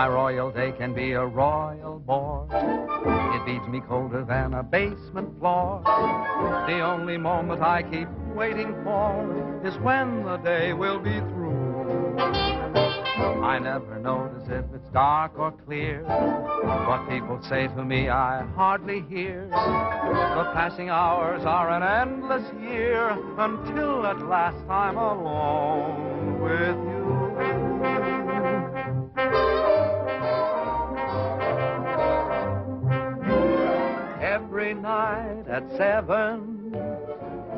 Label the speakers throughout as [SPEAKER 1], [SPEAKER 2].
[SPEAKER 1] My royal day can be a royal bore. It beats me colder than a basement floor. The only moment I keep waiting for is when the day will be through. I never notice if it's dark or clear. What people say to me I hardly hear. The passing hours are an endless year until at last I'm alone with you. Every night at 7,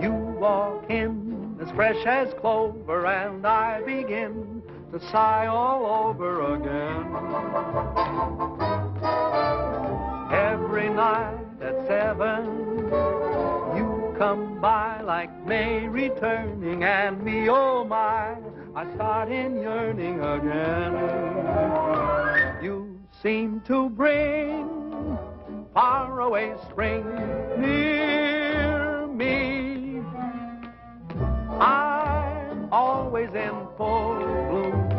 [SPEAKER 1] you walk in as fresh as clover, and I begin to sigh all over again. Every night at 7, you come by like May returning, and me, oh my, I start in yearning again. You seem to bring faraway spring near me. I'm always in full bloom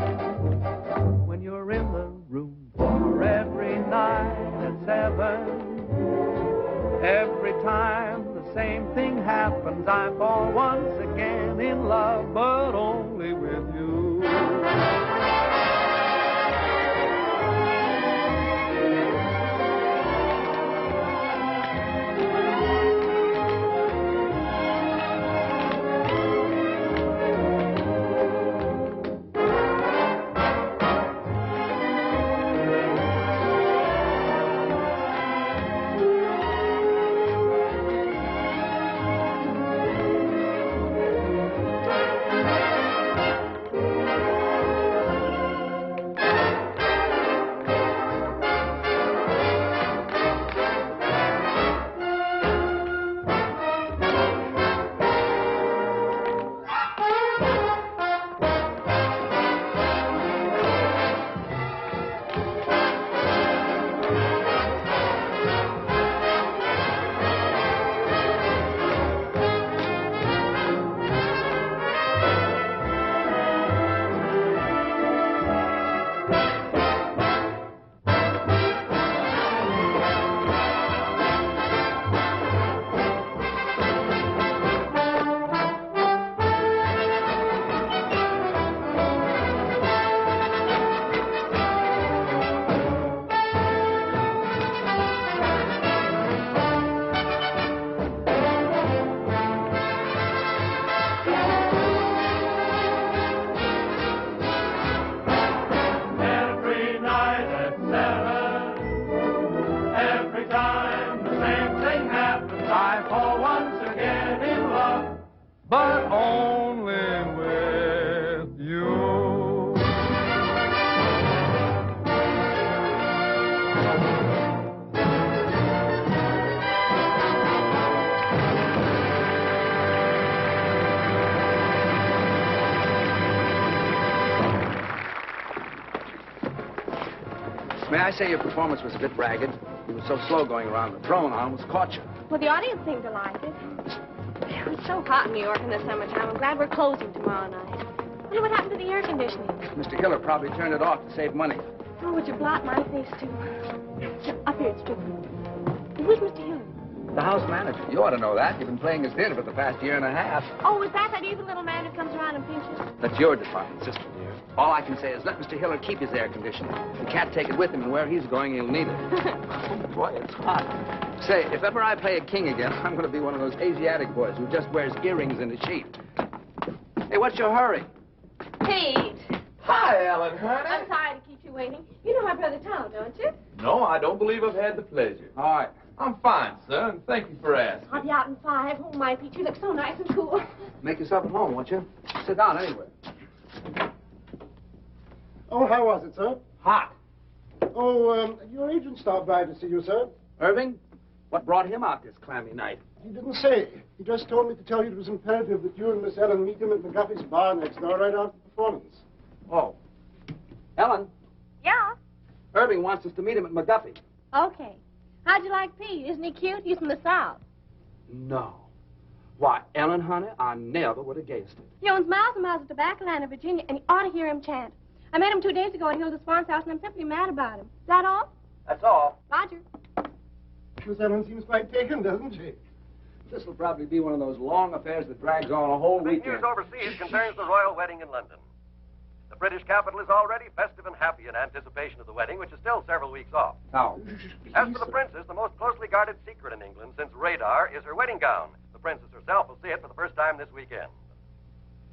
[SPEAKER 1] when you're in the room. For every night at 7, every time the same thing happens, I fall once again in love, but only with you.
[SPEAKER 2] May I say your performance was a bit ragged? You were so slow going around the throne, I almost caught you.
[SPEAKER 3] Well, the audience seemed to like it. It's so hot in New York in the summertime. I'm glad we're closing tomorrow night. I wonder what happened to the air conditioning.
[SPEAKER 2] Mr. Hiller probably turned it off to save money.
[SPEAKER 3] Oh, would you blot my face, too? Up here, it's true. Who's Mr. Hiller?
[SPEAKER 2] The house manager. You ought to know that. You've been playing his theater for the past year and a half.
[SPEAKER 3] Oh, is that evil little man who comes around and pinches?
[SPEAKER 2] That's your department, sister dear. All I can say is let Mr. Hiller keep his air conditioning. He can't take it with him, and where he's going, he'll need it. Oh, boy, it's hot. Say, if ever I play a king again, I'm going to be one of those Asiatic boys who just wears earrings and a sheet. Hey, what's your hurry?
[SPEAKER 3] Pete.
[SPEAKER 4] Hi, Ellen, honey.
[SPEAKER 3] I'm sorry to keep you waiting. You know my brother Tom, don't you?
[SPEAKER 4] No, I don't believe I've had the pleasure.
[SPEAKER 2] All right.
[SPEAKER 4] I'm fine, sir, and thank you for asking.
[SPEAKER 3] I'll be out in 5. Oh, my, Pete, you look so nice and cool.
[SPEAKER 2] Make yourself at home, won't you? Sit down anywhere.
[SPEAKER 5] Oh, how was it, sir?
[SPEAKER 2] Hot.
[SPEAKER 5] Oh, your agent stopped by to see you, sir.
[SPEAKER 2] Irving, what brought him out this clammy night?
[SPEAKER 5] He didn't say. He just told me to tell you it was imperative that you and Miss Ellen meet him at McGuffey's bar next door right after the performance.
[SPEAKER 2] Oh. Ellen,
[SPEAKER 3] Yeah?
[SPEAKER 2] Irving wants us to meet him at McGuffey.
[SPEAKER 3] Okay. How'd you like Pete? Isn't he cute? He's from the South.
[SPEAKER 2] No. Why, Ellen, honey, I never would have guessed it.
[SPEAKER 3] He owns miles and miles of tobacco land in Virginia, and you ought to hear him chant. I met him 2 days ago at Hilda Swan's house, and I'm simply mad about him. Is that all?
[SPEAKER 2] That's all.
[SPEAKER 3] Roger.
[SPEAKER 5] Miss Ellen seems quite taken, doesn't she?
[SPEAKER 2] This will probably be one of those long affairs that drags on a whole
[SPEAKER 6] Big
[SPEAKER 2] weekend.
[SPEAKER 6] news overseas concerns the royal wedding in London. The British capital is already festive and happy in anticipation of the wedding, which is still several weeks off.
[SPEAKER 2] Now,
[SPEAKER 6] As for the princess, the most closely guarded secret in England since radar is her wedding gown. The princess herself will see it for the first time this weekend.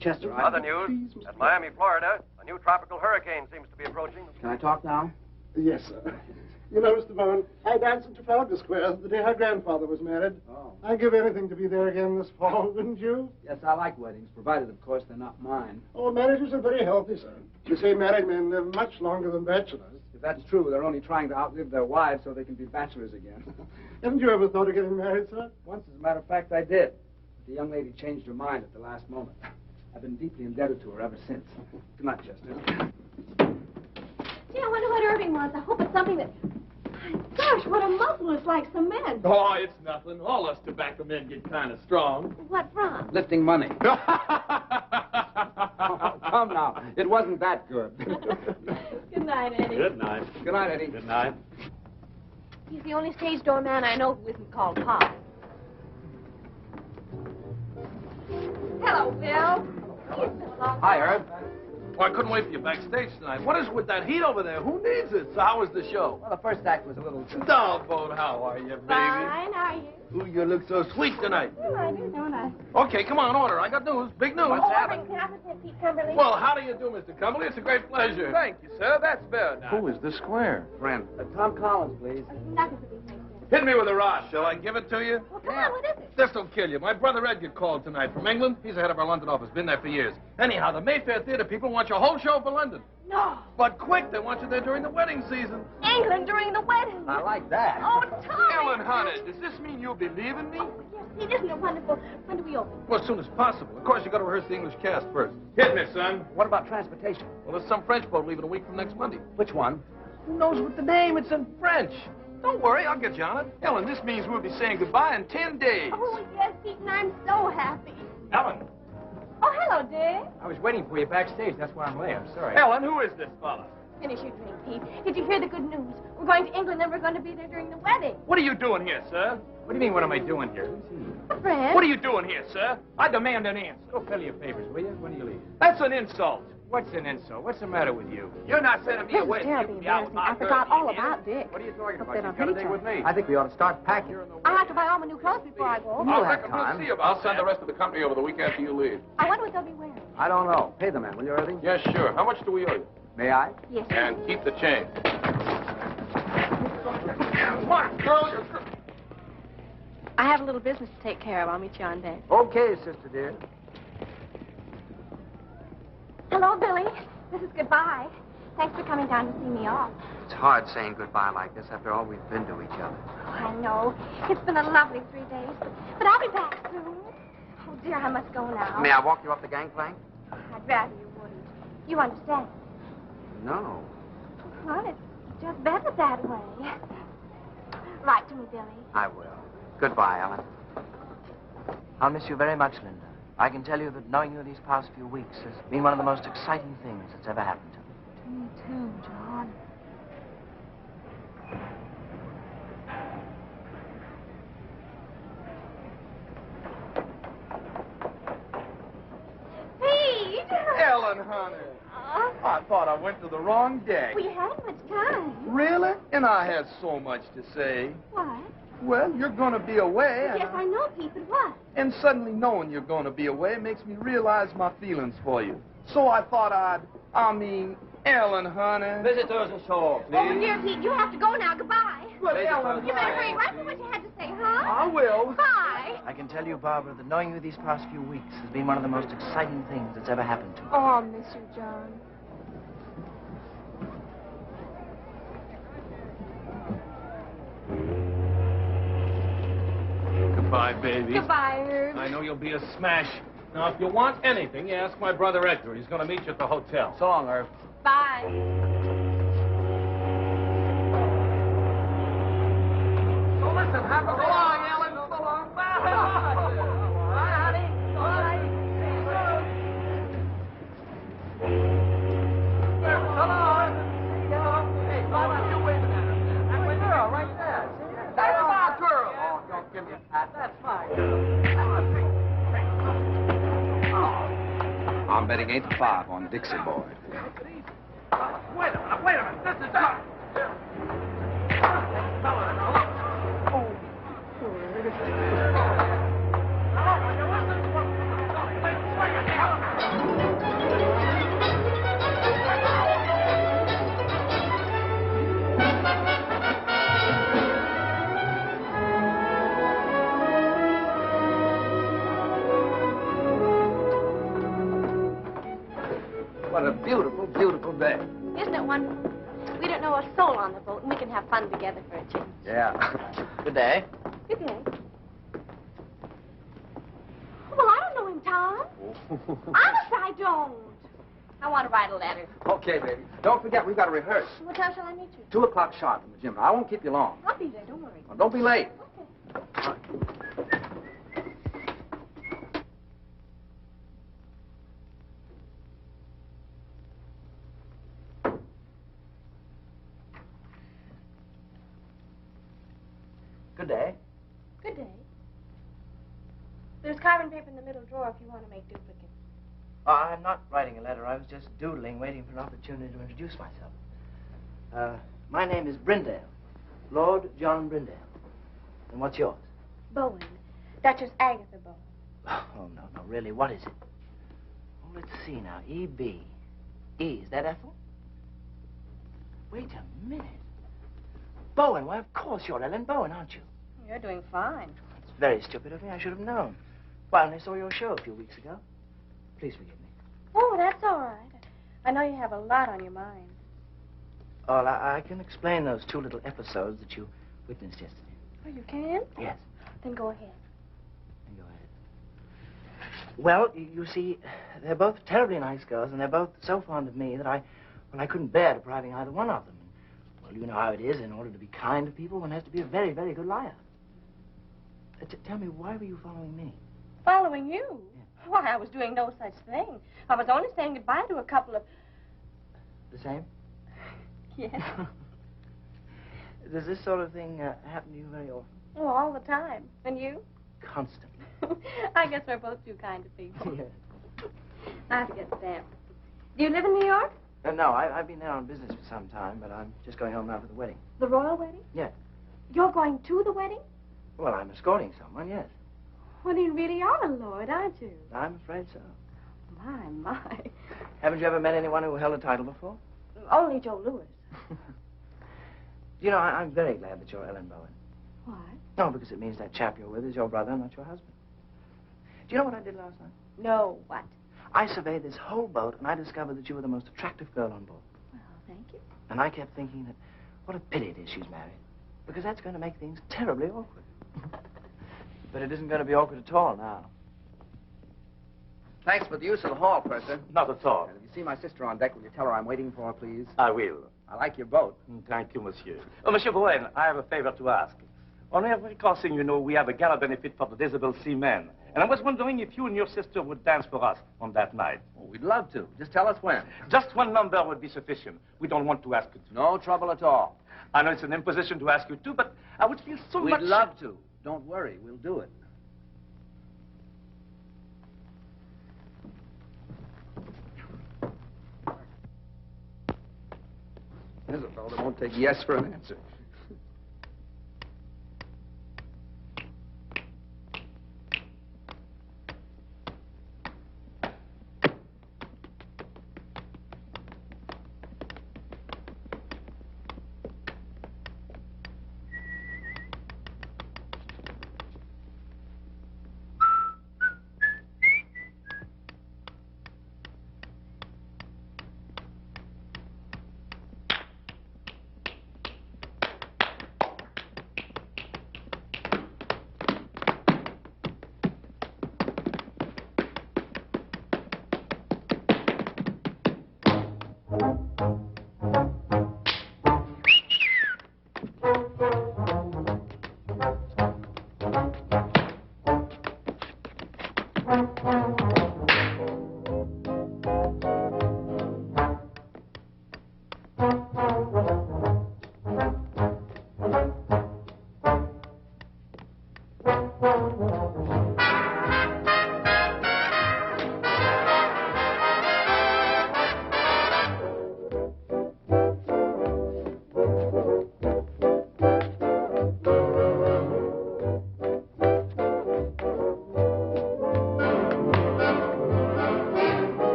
[SPEAKER 2] Chester,
[SPEAKER 6] Other news, at Miami, Florida, a new tropical hurricane seems to be approaching.
[SPEAKER 2] Can I talk now?
[SPEAKER 5] Yes, sir. You know, Mr. Bowen, I danced at Trafalgar Square the day her grandfather was married.
[SPEAKER 2] Oh.
[SPEAKER 5] I'd give anything to be there again this fall, wouldn't you?
[SPEAKER 2] Yes, I like weddings, provided, of course, they're not mine.
[SPEAKER 5] Oh, marriages are very healthy, sir. You say married men live much longer than bachelors.
[SPEAKER 2] If that's true, they're only trying to outlive their wives so they can be bachelors again.
[SPEAKER 5] Haven't you ever thought of getting married, sir?
[SPEAKER 2] Once, as a matter of fact, I did. But the young lady changed her mind at the last moment. I've been deeply indebted to her ever since. Good night, Chester.
[SPEAKER 3] Gee, I wonder what Irving wants. I hope it's something that... Gosh, what a muscle is like cement.
[SPEAKER 4] Oh, it's nothing. All us tobacco men get kind of strong.
[SPEAKER 3] What from?
[SPEAKER 2] Lifting money. Oh, come now. It wasn't that good.
[SPEAKER 3] Good night, Eddie.
[SPEAKER 4] Good night.
[SPEAKER 2] Good night, Eddie.
[SPEAKER 4] Good night.
[SPEAKER 3] He's the only stage door man I know who isn't called Pop. Hello, Bill. It's been a long
[SPEAKER 2] Hi,
[SPEAKER 3] time.
[SPEAKER 2] Herb.
[SPEAKER 4] Well, I couldn't wait for you backstage tonight. What is it with that heat over there? Who needs it? So how was the show?
[SPEAKER 2] Well, the first act was a little...
[SPEAKER 4] Doggone, how are you, baby?
[SPEAKER 3] Fine, are you?
[SPEAKER 4] Ooh, you look so sweet tonight.
[SPEAKER 3] Well, I do, don't I?
[SPEAKER 4] Okay, come on, order. I got news. Big news.
[SPEAKER 3] Oh, Irving, can I present Pete Cumberly?
[SPEAKER 4] Well, how do you do, Mr. Cumberly? It's a great pleasure. Thank you, sir. That's better now.
[SPEAKER 7] Who is this square?
[SPEAKER 2] Friend. Tom Collins, please.
[SPEAKER 3] Nothing to be thankful.
[SPEAKER 4] Hit me with a Roche. Shall I give it to you?
[SPEAKER 3] Well, come on, what is it?
[SPEAKER 4] This'll kill you. My brother Edgar called tonight from England. He's the head of our London office. Been there for years. Anyhow, the Mayfair Theater people want your whole show for London.
[SPEAKER 3] No.
[SPEAKER 4] But quick, they want you there during the wedding season.
[SPEAKER 3] England during the wedding.
[SPEAKER 2] I like that.
[SPEAKER 3] Oh, Tommy.
[SPEAKER 4] Ellen, honey, does this mean you'll be leaving me?
[SPEAKER 3] Oh, yes, it isn't it wonderful? When do we open?
[SPEAKER 4] Well, as soon as possible. Of course, you got to rehearse the English cast first. Hit me, son.
[SPEAKER 2] What about transportation?
[SPEAKER 4] Well, there's some French boat leaving a week from next Monday.
[SPEAKER 2] Which one?
[SPEAKER 4] Who knows what the name? It's in French. Don't worry, I'll get you on it. Ellen, this means we'll be saying goodbye in 10 days.
[SPEAKER 3] Oh, yes, Pete, and I'm so happy.
[SPEAKER 4] Ellen.
[SPEAKER 3] Oh, hello, Dick.
[SPEAKER 2] I was waiting for you backstage. That's why I'm late. I'm sorry.
[SPEAKER 4] Ellen, who is this fella?
[SPEAKER 3] Finish your drink, Pete. Did you hear the good news? We're going to England and we're going to be there during the wedding.
[SPEAKER 4] What are you doing here, sir?
[SPEAKER 7] What do you mean, what am I doing here?
[SPEAKER 3] A friend.
[SPEAKER 4] What are you doing here, sir?
[SPEAKER 7] I demand an answer. Go fill your papers, will you? When do you leave?
[SPEAKER 4] That's an insult.
[SPEAKER 7] What's an insult? What's the matter with you?
[SPEAKER 4] You're not sending me
[SPEAKER 3] This
[SPEAKER 4] away.
[SPEAKER 3] is terribly embarrassing. I forgot all about Dick.
[SPEAKER 7] What are you talking
[SPEAKER 3] Hope
[SPEAKER 7] about?
[SPEAKER 3] they
[SPEAKER 7] You've
[SPEAKER 3] don't
[SPEAKER 7] got a
[SPEAKER 3] hate
[SPEAKER 7] date
[SPEAKER 3] us.
[SPEAKER 7] with me.
[SPEAKER 2] I think we ought to start packing.
[SPEAKER 3] I'll have to buy all my new clothes before I go.
[SPEAKER 2] You'll
[SPEAKER 4] I
[SPEAKER 2] have
[SPEAKER 4] reckon we'll
[SPEAKER 2] time.
[SPEAKER 4] see about I'll send the rest of the company over the week after you leave.
[SPEAKER 3] I wonder what they'll be wearing.
[SPEAKER 2] I don't know. Pay the man, will you, Irving?
[SPEAKER 4] Yes, sure. How much do we owe you?
[SPEAKER 2] May I?
[SPEAKER 3] Yes.
[SPEAKER 4] And keep the change. Come on, girl.
[SPEAKER 3] I have a little business to take care of. I'll meet you on deck.
[SPEAKER 2] Okay, sister dear.
[SPEAKER 3] Hello, Billy. This is goodbye. Thanks for coming down to see me off.
[SPEAKER 8] It's hard saying goodbye like this after all we've been to each other.
[SPEAKER 3] Oh, I know. It's been a lovely 3 days, but I'll be back soon. Oh, dear, I must go now.
[SPEAKER 8] May I walk you up the gangplank?
[SPEAKER 3] I'd rather you wouldn't. You understand?
[SPEAKER 8] No.
[SPEAKER 3] Well, it's just better that way. Write to me, Billy.
[SPEAKER 8] I will. Goodbye, Ellen. I'll miss you very much, Linda. I can tell you that knowing you these past few weeks has been one of the most exciting things that's ever happened to me.
[SPEAKER 3] To me, too, John. Pete!
[SPEAKER 4] Ellen, honey. I thought I went to the wrong day.
[SPEAKER 3] We hadn't much time.
[SPEAKER 4] Really? And I had so much to say.
[SPEAKER 3] What?
[SPEAKER 4] Well, you're going to be away.
[SPEAKER 3] Yes, I know, Pete, but what?
[SPEAKER 4] And suddenly knowing you're going to be away makes me realize my feelings for you. So I thought Ellen, honey.
[SPEAKER 2] Visitors ashore, please.
[SPEAKER 3] Oh, dear Pete, you have to go now. Goodbye.
[SPEAKER 4] But Ellen,
[SPEAKER 3] You better hurry right for what you had to say, huh?
[SPEAKER 4] I will.
[SPEAKER 3] Bye.
[SPEAKER 8] I can tell you, Barbara, that knowing you these past few weeks has been one of the most exciting things that's ever happened to me.
[SPEAKER 3] Oh, I'll miss you, John.
[SPEAKER 4] Goodbye, baby.
[SPEAKER 3] Goodbye, Irv.
[SPEAKER 4] I know you'll be a smash. Now, if you want anything, you ask my brother Edgar. He's going to meet you at the hotel.
[SPEAKER 2] So long, Irv.
[SPEAKER 3] Bye.
[SPEAKER 4] So listen, have a... So long, Ellen. So long. Bye.
[SPEAKER 3] Bye, honey. Bye.
[SPEAKER 4] Bye.
[SPEAKER 2] wedding ain't the 5 on Dixie Boy.
[SPEAKER 4] Wait a minute. This is not...
[SPEAKER 2] What a beautiful, beautiful day.
[SPEAKER 3] Isn't it wonderful? We don't know a soul on the boat, and we can have fun together for a change.
[SPEAKER 2] Yeah.
[SPEAKER 8] Good day.
[SPEAKER 3] Good day. Well, I don't know him, Tom. Honest, I don't. I want to write a letter.
[SPEAKER 2] Okay, baby. Don't forget, we've got to rehearse.
[SPEAKER 3] What time shall I meet you?
[SPEAKER 2] 2 o'clock sharp in the gym. Now, I won't keep you long.
[SPEAKER 3] I'll be there, don't worry.
[SPEAKER 2] Well, don't be late.
[SPEAKER 3] Okay.
[SPEAKER 8] Good day.
[SPEAKER 3] Good day. There's carbon paper in the middle drawer if you want to make duplicates.
[SPEAKER 8] Oh, I'm not writing a letter. I was just doodling, waiting for an opportunity to introduce myself. My name is Brindale. Lord John Brindale. And what's yours?
[SPEAKER 3] Bowen. Duchess Agatha Bowen.
[SPEAKER 8] Oh, no, really, what is it? Oh, let's see now. E.B. E, is that Ethel? Wait a minute. Bowen, why, of course you're Ellen Bowen, aren't you?
[SPEAKER 3] You're doing fine.
[SPEAKER 8] It's very stupid of me. I should have known. Well, I saw your show a few weeks ago. Please forgive me.
[SPEAKER 3] Oh, that's all right. I know you have a lot on your mind.
[SPEAKER 8] Well, I can explain those 2 little episodes that you witnessed yesterday.
[SPEAKER 3] Oh, you can?
[SPEAKER 8] Yes.
[SPEAKER 3] Then go ahead.
[SPEAKER 8] Then go ahead. Well, you see, they're both terribly nice girls, and they're both so fond of me that I couldn't bear depriving either one of them. Well, you know how it is. In order to be kind to people, one has to be a very, very good liar. Tell me, why were you following me?
[SPEAKER 3] Following you?
[SPEAKER 8] Yeah.
[SPEAKER 3] Why, I was doing no such thing. I was only saying goodbye to a couple of...
[SPEAKER 8] The same?
[SPEAKER 3] Yes.
[SPEAKER 8] Does this sort of thing happen to you very often?
[SPEAKER 3] Oh, all the time. And you?
[SPEAKER 8] Constantly.
[SPEAKER 3] I guess we're both too kind to people.
[SPEAKER 8] Yes.
[SPEAKER 3] I have to get stamped. Do you live in New York?
[SPEAKER 8] No, I've been there on business for some time, but I'm just going home now for the wedding.
[SPEAKER 3] The royal wedding?
[SPEAKER 8] Yes.
[SPEAKER 3] You're going to the wedding?
[SPEAKER 8] Well, I'm escorting someone, yes.
[SPEAKER 3] Well, you really are a lord, aren't you?
[SPEAKER 8] I'm afraid so.
[SPEAKER 3] My.
[SPEAKER 8] Haven't you ever met anyone who held a title before?
[SPEAKER 3] Only Joe Louis.
[SPEAKER 8] You know, I'm very glad that you're Ellen Bowen.
[SPEAKER 3] Why?
[SPEAKER 8] No, because it means that chap you're with is your brother, not your husband. Do you know what I did last night?
[SPEAKER 3] No, what?
[SPEAKER 8] I surveyed this whole boat, and I discovered that you were the most attractive girl on board.
[SPEAKER 3] Well, thank you.
[SPEAKER 8] And I kept thinking that what a pity it is she's married, because that's going to make things terribly awkward. But it isn't going to be awkward at all now.
[SPEAKER 2] Thanks for the use of the hall, Purser.
[SPEAKER 7] Not at all.
[SPEAKER 2] And if you see my sister on deck, will you tell her I'm waiting for her, please?
[SPEAKER 7] I will.
[SPEAKER 2] I like your boat.
[SPEAKER 7] Thank you, monsieur. Oh, Monsieur Bowen, I have a favor to ask. On every crossing, you know, we have a gala benefit for the disabled seamen. And I was wondering if you and your sister would dance for us on that night.
[SPEAKER 2] Oh, we'd love to. Just tell us when.
[SPEAKER 7] Just 1 number would be sufficient. We don't want to ask you to.
[SPEAKER 2] No trouble at all.
[SPEAKER 7] I know it's an imposition to ask you to, but I would feel so much...
[SPEAKER 2] We'd love to. Don't worry. We'll do it. There's a fellow that won't take yes for an answer.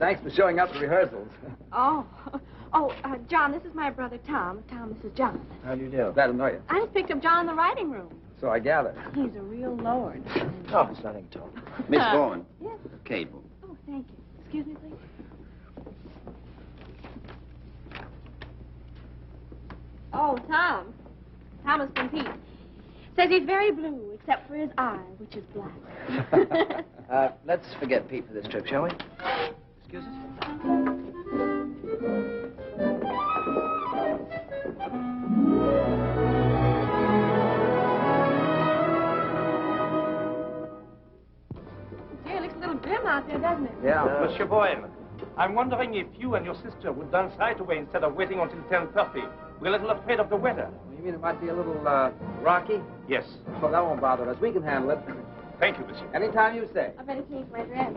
[SPEAKER 2] thanks for showing up at rehearsals.
[SPEAKER 3] John, this is my brother Tom. Tom, this is John.
[SPEAKER 8] How do you do?
[SPEAKER 2] Glad to know you.
[SPEAKER 3] I just picked up John in the writing room.
[SPEAKER 2] So I gather.
[SPEAKER 3] He's a real lord.
[SPEAKER 8] Oh, it's nothing at all.
[SPEAKER 9] Miss Bowen.
[SPEAKER 3] Yes?
[SPEAKER 9] A cable.
[SPEAKER 3] Oh, thank you. Excuse me, please. Oh, Tom. Thomas from Pete. Says he's very blue, except for his eye, which is black.
[SPEAKER 8] Let's forget Pete for this trip, shall we? Excuse us?
[SPEAKER 3] Gee, it looks a little grim out there, doesn't it?
[SPEAKER 2] Yeah.
[SPEAKER 7] Monsieur Bowen, I'm wondering if you and your sister would dance right away instead of waiting until 10:30. We're a little afraid of the weather.
[SPEAKER 2] You mean it might be a little, rocky?
[SPEAKER 7] Yes.
[SPEAKER 2] Oh, that won't bother us. We can handle it.
[SPEAKER 7] Thank you, monsieur.
[SPEAKER 2] Anytime you say.
[SPEAKER 3] I better change my dress.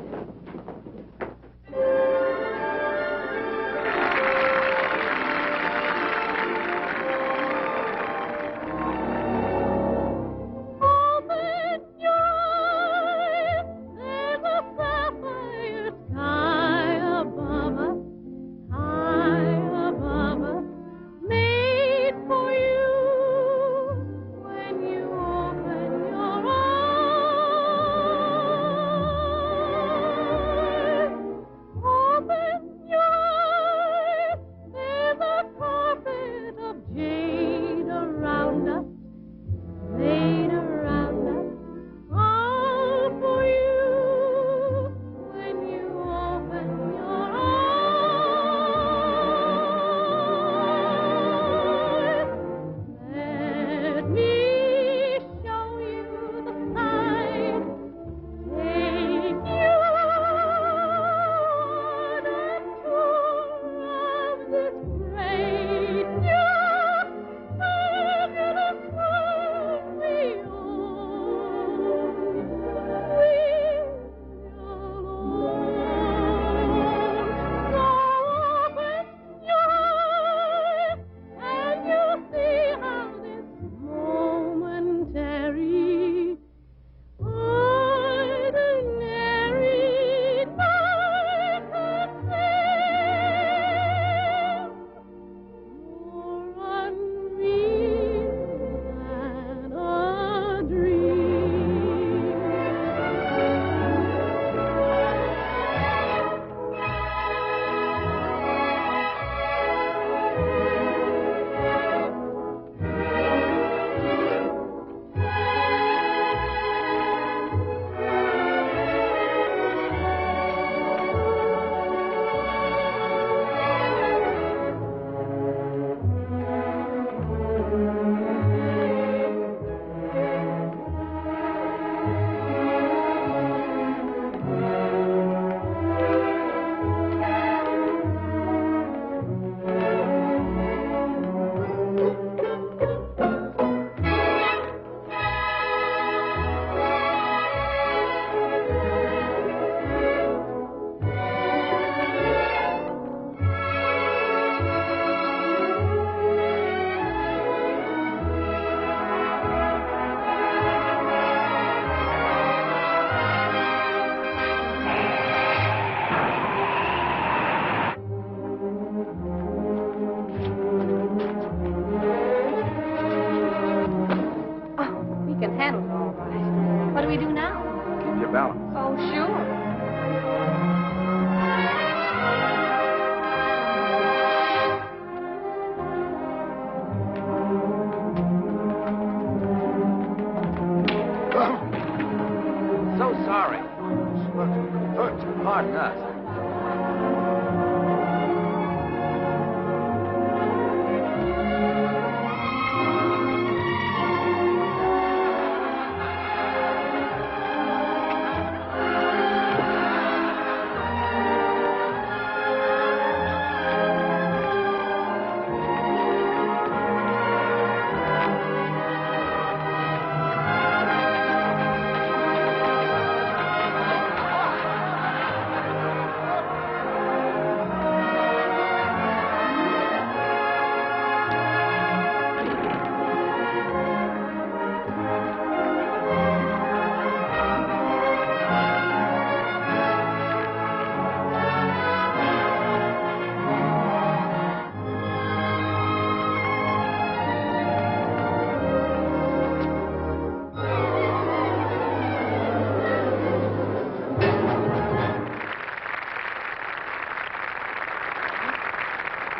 [SPEAKER 10] Open your eyes, there's a sapphire sky above us, made for you. When you open your eyes, open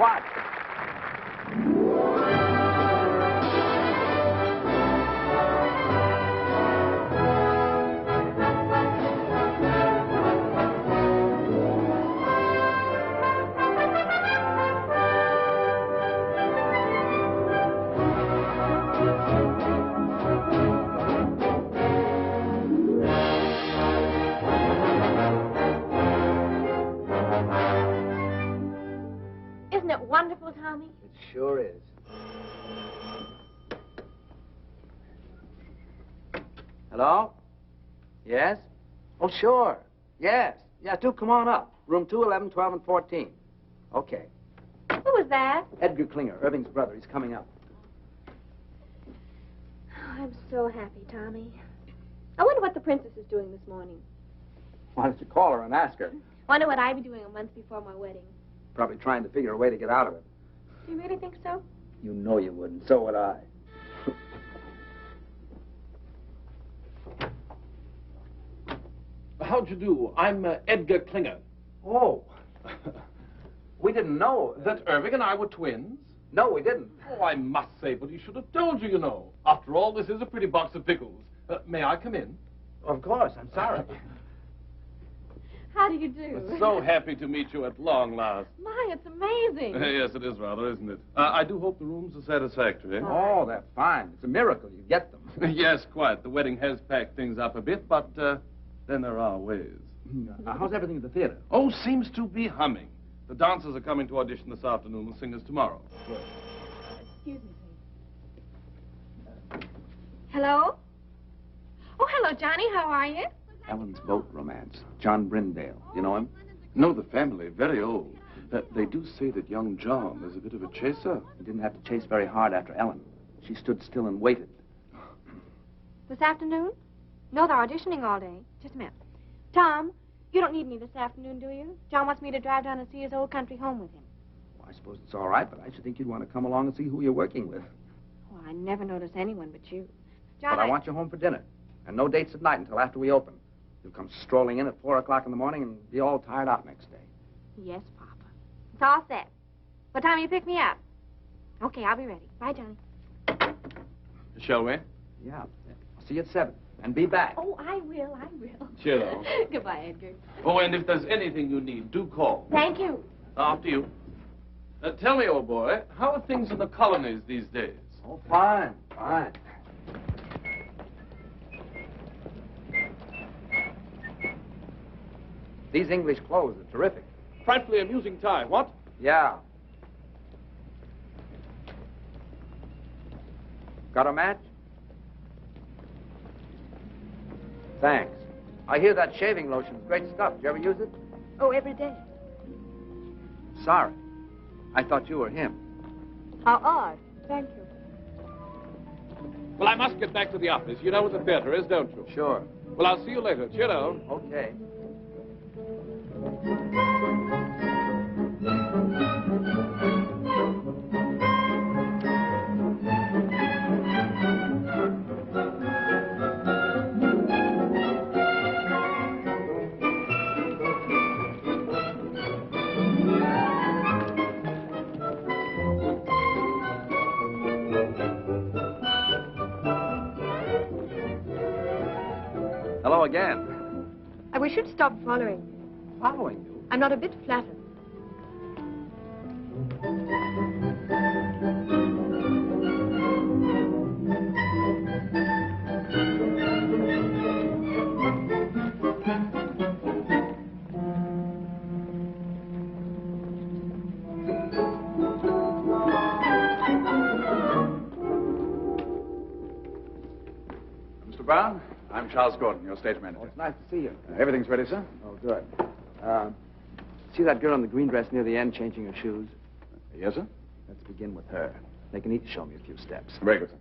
[SPEAKER 2] What?
[SPEAKER 3] Isn't it wonderful, Tommy?
[SPEAKER 2] It sure is. Hello? Yes? Oh, sure. Yes. Yeah, do come on up. Room 211, 12, and 14. Okay.
[SPEAKER 3] Who was that?
[SPEAKER 2] Edgar Klinger, Irving's brother. He's coming up.
[SPEAKER 3] Oh, I'm so happy, Tommy. I wonder what the princess is doing this morning.
[SPEAKER 2] Why don't you call her and ask her?
[SPEAKER 3] Wonder what I'd be doing a month before my wedding.
[SPEAKER 2] Probably trying to figure a way to get out of it.
[SPEAKER 3] Do you really think so?
[SPEAKER 2] You know you wouldn't. So would I.
[SPEAKER 9] How'd you do? I'm Edgar Klinger.
[SPEAKER 2] Oh. We didn't know.
[SPEAKER 9] That Irving and I were twins?
[SPEAKER 2] No, we didn't.
[SPEAKER 9] Oh, I must say, but he should have told you, you know. After all, this is a pretty box of pickles. May I come in?
[SPEAKER 2] Of course. I'm sorry.
[SPEAKER 3] How do you do?
[SPEAKER 9] So happy to meet you at long last.
[SPEAKER 3] My, it's amazing.
[SPEAKER 9] Yes, it is rather, isn't it? I do hope the rooms are satisfactory.
[SPEAKER 2] Oh, they're fine. It's a miracle you get them.
[SPEAKER 9] Yes, quite. The wedding has packed things up a bit, but then there are ways.
[SPEAKER 2] How's everything at the theater?
[SPEAKER 9] Oh, seems to be humming. The dancers are coming to audition this afternoon, the singers tomorrow.
[SPEAKER 3] Excuse me, please. Hello? Oh, hello, Johnny. How are you?
[SPEAKER 2] Ellen's boat romance. John Brindale. You know him?
[SPEAKER 9] No, the family, very old. They do say that young John is a bit of a chaser.
[SPEAKER 2] He didn't have to chase very hard after Ellen. She stood still and waited.
[SPEAKER 3] This afternoon? No, they're auditioning all day. Just a minute. Tom, you don't need me this afternoon, do you? John wants me to drive down and see his old country home with him.
[SPEAKER 2] Well, I suppose it's all right, but I should think you'd want to come along and see who you're working with.
[SPEAKER 3] Well, I never notice anyone but you. John,
[SPEAKER 2] But I want you home for dinner. And no dates at night until after we open. You'll come strolling in at 4 o'clock in the morning and be all tired out next day.
[SPEAKER 3] Yes, Papa. It's all set. What time will you pick me up? Okay, I'll be ready. Bye, Johnny.
[SPEAKER 9] Shall we?
[SPEAKER 2] Yeah. I'll see you at 7. And be back.
[SPEAKER 3] Oh, I will. I will.
[SPEAKER 9] Cheerio.
[SPEAKER 3] Goodbye, Edgar.
[SPEAKER 9] Oh, and if there's anything you need, do call.
[SPEAKER 3] Thank you.
[SPEAKER 9] After you. Tell me, old boy, how are things in the colonies these days?
[SPEAKER 2] Oh, fine. Fine. These English clothes are terrific.
[SPEAKER 9] Frightfully amusing tie, what?
[SPEAKER 2] Yeah. Got a match? Thanks. I hear that shaving lotion's great stuff. Did you ever use it?
[SPEAKER 3] Oh, every day.
[SPEAKER 2] Sorry. I thought you were him.
[SPEAKER 3] How odd. Thank you.
[SPEAKER 9] Well, I must get back to the office. You know what the theater is, don't you?
[SPEAKER 2] Sure.
[SPEAKER 9] Well, I'll see you later. Cheerio.
[SPEAKER 2] Okay. Hello again.
[SPEAKER 3] I wish you'd stop following me.
[SPEAKER 2] Following you?
[SPEAKER 3] I'm not a bit flattered.
[SPEAKER 11] Mr. Brown, I'm Charles Gordon, your stage manager.
[SPEAKER 2] Oh, it's nice to see you.
[SPEAKER 11] Everything's ready, sir?
[SPEAKER 2] Oh, good. See that girl in the green dress near the end changing her shoes?
[SPEAKER 11] Yes, sir?
[SPEAKER 2] Let's begin with her. They can each show me a few steps.
[SPEAKER 11] Very good, sir.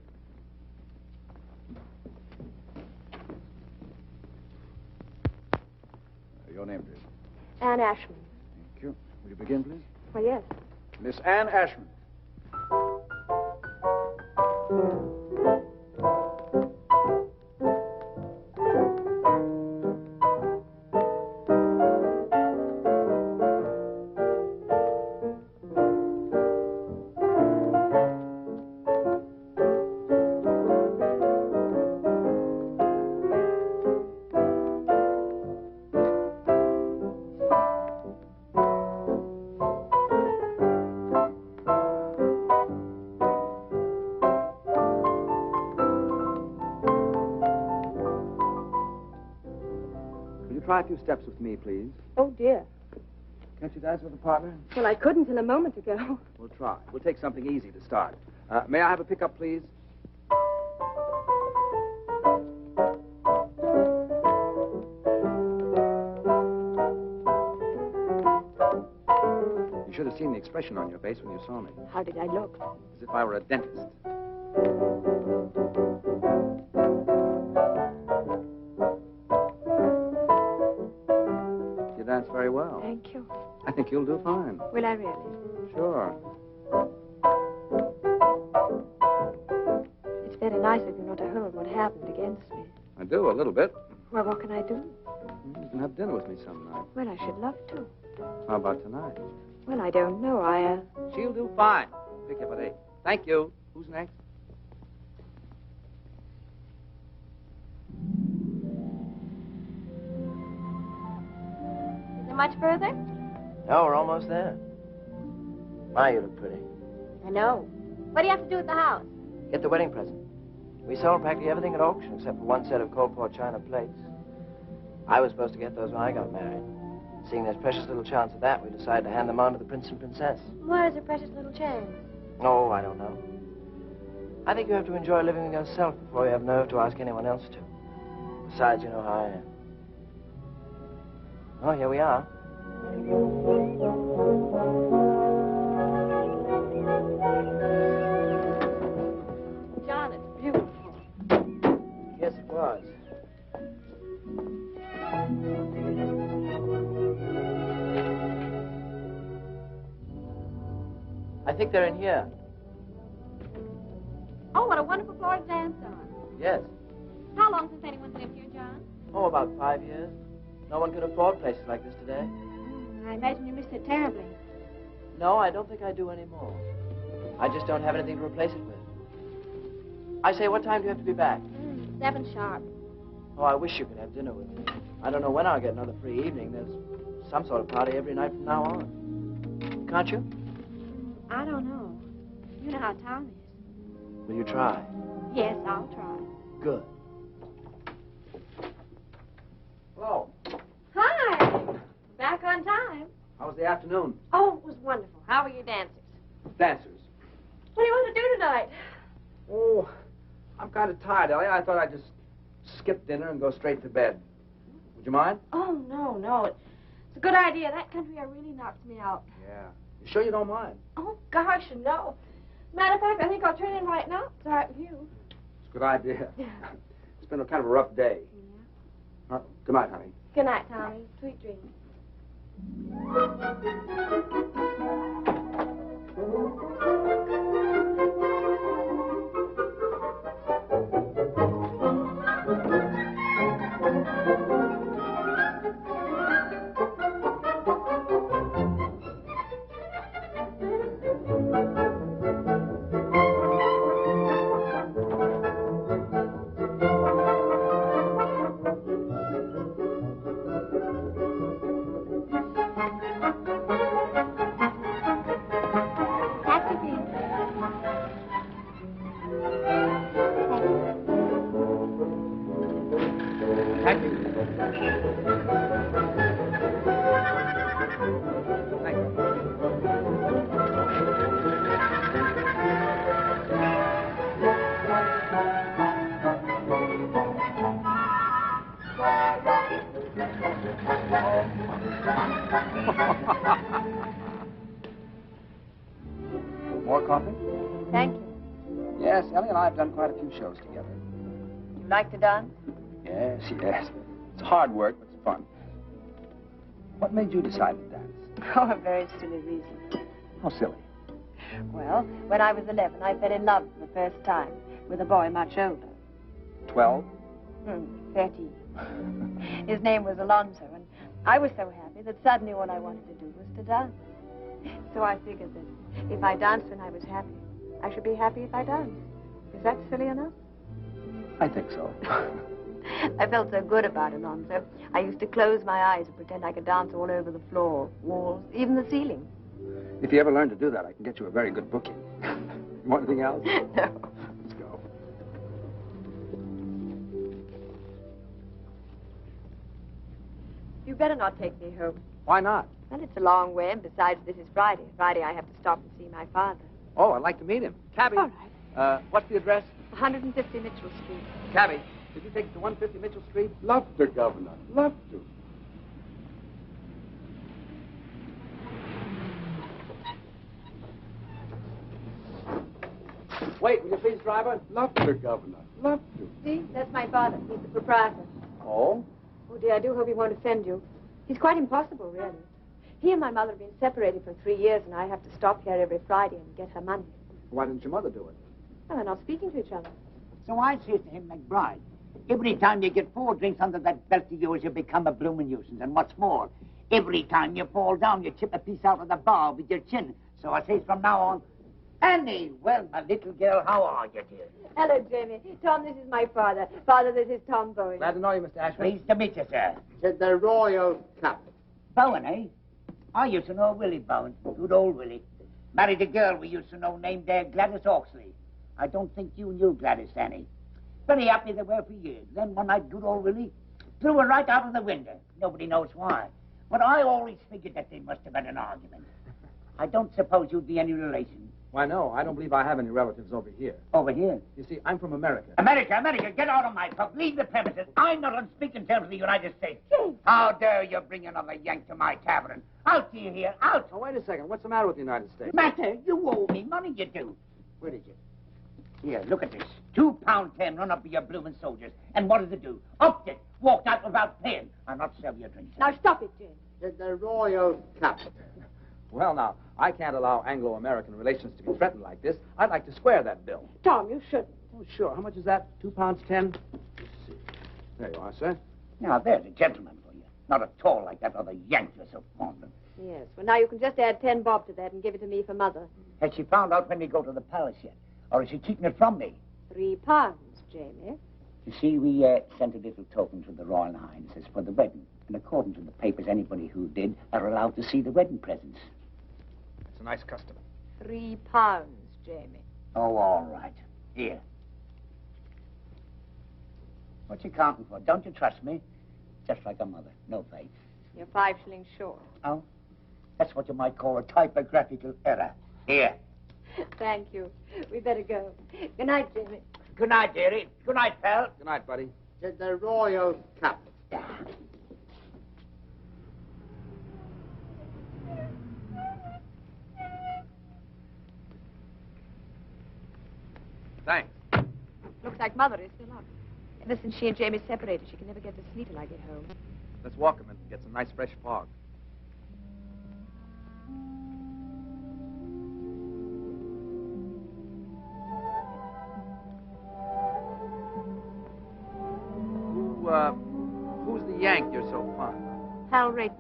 [SPEAKER 11] Your name, please.
[SPEAKER 3] Anne Ashmond.
[SPEAKER 11] Thank you. Will you begin, please?
[SPEAKER 3] Why, yes.
[SPEAKER 11] Miss Anne Ashmond.
[SPEAKER 2] try a few steps with me, please?
[SPEAKER 3] Oh, dear.
[SPEAKER 2] Can't you dance with a partner?
[SPEAKER 3] Well, I couldn't till a moment ago.
[SPEAKER 2] We'll try. We'll take something easy to start. May I have a pickup, please? You should have seen the expression on your face when you saw me.
[SPEAKER 3] How did I look?
[SPEAKER 2] As if I were a dentist. You dance very well.
[SPEAKER 3] Thank you.
[SPEAKER 2] I think you'll do fine.
[SPEAKER 3] Will I really?
[SPEAKER 2] Sure.
[SPEAKER 3] It's very nice of you not to hold what happened against me.
[SPEAKER 2] I do, a little bit.
[SPEAKER 3] Well, what can I do?
[SPEAKER 2] You can have dinner with me some night.
[SPEAKER 3] Well, I should love to.
[SPEAKER 2] How about tonight?
[SPEAKER 3] Well, I don't know.
[SPEAKER 2] She'll do fine. Pick up at 8. Thank you. Who's next?
[SPEAKER 3] Is it much further?
[SPEAKER 8] No, we're almost there. My, you look pretty.
[SPEAKER 3] I know. What do you have to do at the house?
[SPEAKER 8] Get the wedding present. We sold practically everything at auction except for one set of cold pour china plates. I was supposed to get those when I got married. Seeing there's precious little chance of that, we decided to hand them on to the prince and princess.
[SPEAKER 3] Where's the precious little chance?
[SPEAKER 8] Oh, I don't know. I think you have to enjoy living with yourself before you have nerve to ask anyone else to. Besides, you know how I am. Oh, here we are.
[SPEAKER 3] John, it's beautiful.
[SPEAKER 8] Yes, it was. I think they're in here.
[SPEAKER 3] Oh, what a wonderful floor to dance on.
[SPEAKER 8] Yes.
[SPEAKER 3] How long since anyone's lived here, John?
[SPEAKER 8] Oh, about 5 years. No one can afford places like this today.
[SPEAKER 3] I imagine you missed it terribly.
[SPEAKER 8] No, I don't think I do anymore. I just don't have anything to replace it with. I say, what time do you have to be back?
[SPEAKER 3] 7 sharp.
[SPEAKER 8] Oh, I wish you could have dinner with me. I don't know when I'll get another free evening. There's some sort of party every night from now on. Can't you?
[SPEAKER 3] I don't know. You know how Tom is.
[SPEAKER 8] Will you try?
[SPEAKER 3] Yes, I'll try.
[SPEAKER 8] Good.
[SPEAKER 2] Hello.
[SPEAKER 3] Hi. Back on time.
[SPEAKER 2] How was the afternoon?
[SPEAKER 3] Oh, it was wonderful. How were your dancers?
[SPEAKER 2] Dancers.
[SPEAKER 3] What do you want to do tonight?
[SPEAKER 2] Oh, I'm kind of tired, Ellie. I thought I'd just skip dinner and go straight to bed. Would you mind?
[SPEAKER 3] Oh, no. It's a good idea. That country air really knocks me out.
[SPEAKER 2] Yeah. You sure you don't mind?
[SPEAKER 3] Oh, gosh, no. Matter of fact, I think I'll turn in right now. It's all right with you.
[SPEAKER 2] It's a good idea. It's been a kind of a rough day.
[SPEAKER 3] Yeah.
[SPEAKER 2] Good night, honey.
[SPEAKER 3] Good night, Tommy. Sweet dreams.
[SPEAKER 2] More coffee?
[SPEAKER 3] Thank you.
[SPEAKER 2] Yes, Ellie and I have done quite a few shows together.
[SPEAKER 3] You like to dance?
[SPEAKER 2] Yes. It's hard work, but it's fun. What made you decide to dance?
[SPEAKER 3] Oh, a very silly reason.
[SPEAKER 2] How silly.
[SPEAKER 3] Well, when I was 11, I fell in love for the first time with a boy much older.
[SPEAKER 2] 12?
[SPEAKER 3] 13. His name was Alonso, and I was so happy that suddenly all I wanted to do was to dance. So I figured that if I danced when I was happy, I should be happy if I danced. Is that silly enough?
[SPEAKER 2] I think so.
[SPEAKER 3] I felt so good about Alonso. I used to close my eyes and pretend I could dance all over the floor, walls, even the ceiling.
[SPEAKER 2] If you ever learn to do that, I can get you a very good booking. You want anything else?
[SPEAKER 3] No.
[SPEAKER 2] Let's go.
[SPEAKER 3] better not take me home.
[SPEAKER 2] Why not?
[SPEAKER 3] Well, it's a long way, and besides, this is Friday. Friday, I have to stop and see my father.
[SPEAKER 2] Oh, I'd like to meet him. Cabby.
[SPEAKER 3] All right.
[SPEAKER 2] What's the address?
[SPEAKER 3] 150 Mitchell Street.
[SPEAKER 2] Cabby, could you take it to 150 Mitchell Street?
[SPEAKER 11] Love to, Governor. Love to.
[SPEAKER 2] Wait, will you please, driver?
[SPEAKER 11] Love to, Governor. Love to.
[SPEAKER 3] See, that's my father. He's the proprietor.
[SPEAKER 11] Oh?
[SPEAKER 3] Oh, dear, I do hope he won't offend you. He's quite impossible, really. He and my mother have been separated for 3 years, and I have to stop here every Friday and get her money.
[SPEAKER 2] Why didn't your mother do it?
[SPEAKER 3] Well, they're not speaking to each other.
[SPEAKER 12] So I says to him, McBride, every time you get 4 drinks under that belt of yours, you become a bloomin' nuisance. And what's more, every time you fall down, you chip a piece out of the bar with your chin. So I says from now on, Annie, well, my little girl, how are you, dear?
[SPEAKER 3] Hello, Jamie. Tom, this is my father. Father, this is Tom Bowen.
[SPEAKER 2] Glad to know you, Mr. Ashmond.
[SPEAKER 12] Pleased to meet you, sir.
[SPEAKER 5] Said the Royal Cup.
[SPEAKER 12] Bowen, eh? I used to know Willie Bowen. Good old Willie. Married a girl we used to know named Gladys Oxley. I don't think you knew Gladys, Annie. Very happy they were for years. Then one night, good old Willie threw her right out of the window. Nobody knows why. But I always figured that they must have had an argument. I don't suppose you'd be any relation.
[SPEAKER 2] Why, no, I don't believe I have any relatives over here.
[SPEAKER 12] Over here?
[SPEAKER 2] You see, I'm from America.
[SPEAKER 12] America, get out of my pub. Leave the premises. I'm not on speaking terms with the United States. How dare you bring another Yank to my tavern? Out to you here, out.
[SPEAKER 2] Oh, wait a second. What's the matter with the United States?
[SPEAKER 12] Matter? You owe me money, you do. Where is it? Here, look at this. £2.10 run up with your bloomin' soldiers. And what does it do? Upped it. Walked out without paying. I'll not serve your drinks.
[SPEAKER 3] Now, stop it, Jim.
[SPEAKER 5] Said the Royal Cup.
[SPEAKER 2] Well, now, I can't allow Anglo-American relations to be threatened like this. I'd like to square that bill.
[SPEAKER 3] Tom, you shouldn't.
[SPEAKER 2] Oh, sure. How much is that? £2.10? Let's see. There you are, sir.
[SPEAKER 12] Now, there's a gentleman for you. Not at all like that other Yank you're so fond of.
[SPEAKER 3] Yes, well, now you can just add 10 bob to that and give it to me for Mother.
[SPEAKER 12] Has she found out when we go to the palace yet? Or is she keeping it from me?
[SPEAKER 3] £3, Jamie.
[SPEAKER 12] You see, we sent a little token to the Royal Highnesses for the wedding. And according to the papers, anybody who did are allowed to see the wedding presents.
[SPEAKER 2] It's a nice custom.
[SPEAKER 3] £3, Jamie.
[SPEAKER 12] Oh, all right. Here. What you counting for? Don't you trust me? Just like a mother. No faith.
[SPEAKER 3] You're 5 shillings short.
[SPEAKER 12] Oh? That's what you might call a typographical error. Here.
[SPEAKER 3] Thank you. We better go. Good night, Jamie.
[SPEAKER 12] Good night, dearie. Good night, pal.
[SPEAKER 2] Good night, buddy.
[SPEAKER 5] Said the Royal Cup.
[SPEAKER 2] Thanks.
[SPEAKER 3] Looks like Mother is still up. Ever since she and Jamie separated, she can never get to sleep till I get home.
[SPEAKER 2] Let's walk him and get some nice fresh fog. Who's the Yank you're so fond of?
[SPEAKER 3] Hal Rayton.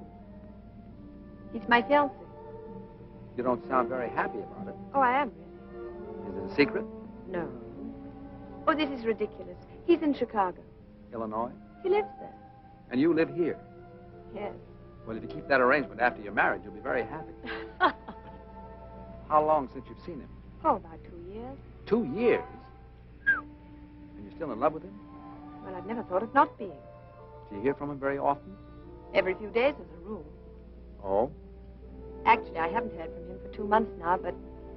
[SPEAKER 3] He's my fiancé.
[SPEAKER 2] You don't sound very happy about it.
[SPEAKER 3] Oh, I am.
[SPEAKER 2] Is it a secret?
[SPEAKER 3] No. Oh, this is ridiculous. He's in Chicago.
[SPEAKER 2] Illinois?
[SPEAKER 3] He lives there.
[SPEAKER 2] And you live here?
[SPEAKER 3] Yes.
[SPEAKER 2] Well, if you keep that arrangement after you're married, you'll be very happy. How long since you've seen him?
[SPEAKER 3] Oh, about 2 years.
[SPEAKER 2] 2 years? And you're still in love with him?
[SPEAKER 3] Well, I've never thought of not being.
[SPEAKER 2] Do you hear from him very often?
[SPEAKER 3] Every few days as a rule.
[SPEAKER 2] Oh?
[SPEAKER 3] Actually, I haven't heard from him for 2 months now, but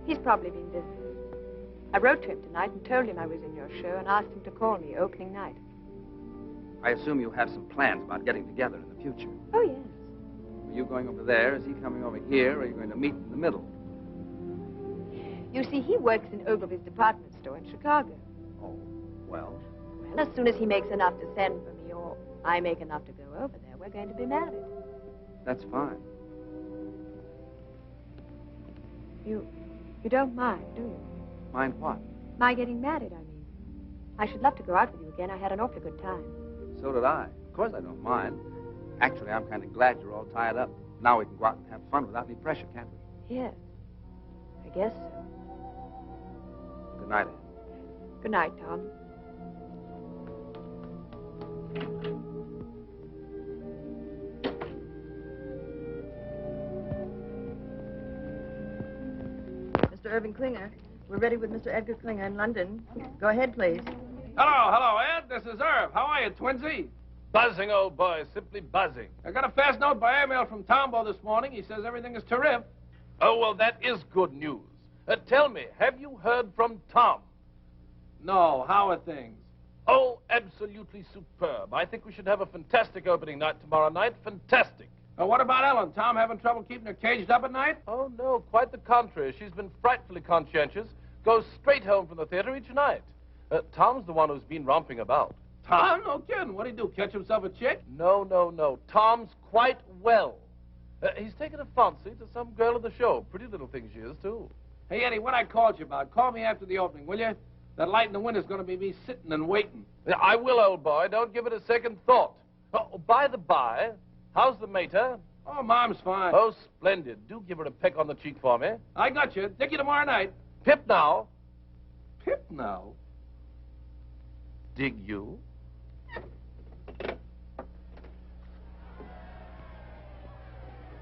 [SPEAKER 3] he's probably been busy. I wrote to him tonight and told him I was in your show and asked him to call me opening night.
[SPEAKER 2] I assume you have some plans about getting together in the future.
[SPEAKER 3] Oh, yes.
[SPEAKER 2] Are you going over there? Is he coming over here? Or are you going to meet in the middle?
[SPEAKER 3] You see, he works in Ogilvy's department store in Chicago.
[SPEAKER 2] Oh, well.
[SPEAKER 3] Well, as soon as he makes enough to send for me, or I make enough to go over there, we're going to be married.
[SPEAKER 2] That's fine.
[SPEAKER 3] You don't mind, do you?
[SPEAKER 2] Mind what?
[SPEAKER 3] My getting married, I mean. I should love to go out with you again. I had an awfully good time.
[SPEAKER 2] So did I. Of course I don't mind. Actually, I'm kind of glad you're all tied up. Now we can go out and have fun without any pressure, can't we?
[SPEAKER 3] Yes. I guess so.
[SPEAKER 2] Good night, Anne.
[SPEAKER 3] Good night, Tom.
[SPEAKER 13] Mr. Irving Klinger. We're ready with Mr. Edgar Klinger in London. Go ahead, please.
[SPEAKER 9] Hello, Ed. This is Irv. How are you, twinsy? Buzzing, old boy, simply buzzing.
[SPEAKER 14] I got a fast note by airmail from Tombo this morning. He says everything is terrific.
[SPEAKER 9] Oh, well, that is good news. Tell me, have you heard from Tom?
[SPEAKER 14] No, how are things?
[SPEAKER 9] Oh, absolutely superb. I think we should have a fantastic opening night tomorrow night. Fantastic.
[SPEAKER 14] What about Ellen? Tom having trouble keeping her caged up at night?
[SPEAKER 9] Oh, no, quite the contrary. She's been frightfully conscientious. Goes straight home from the theater each night. Tom's the one who's been romping about.
[SPEAKER 14] Tom? No kidding. What'd he do, catch himself a chick?
[SPEAKER 9] No, no, no. Tom's quite well. He's taken a fancy to some girl at the show. Pretty little thing she is, too.
[SPEAKER 14] Hey, Eddie, what I called you about, call me after the opening, will you? That light in the window's going to be me sitting and waiting.
[SPEAKER 9] Yeah, I will, old boy. Don't give it a second thought. Oh, by the by, how's the mater?
[SPEAKER 14] Oh, Mom's fine.
[SPEAKER 9] Oh, splendid. Do give her a peck on the cheek for me.
[SPEAKER 14] I got you. Dick you tomorrow night.
[SPEAKER 9] Pip now.
[SPEAKER 14] Pip now?
[SPEAKER 9] Dig you?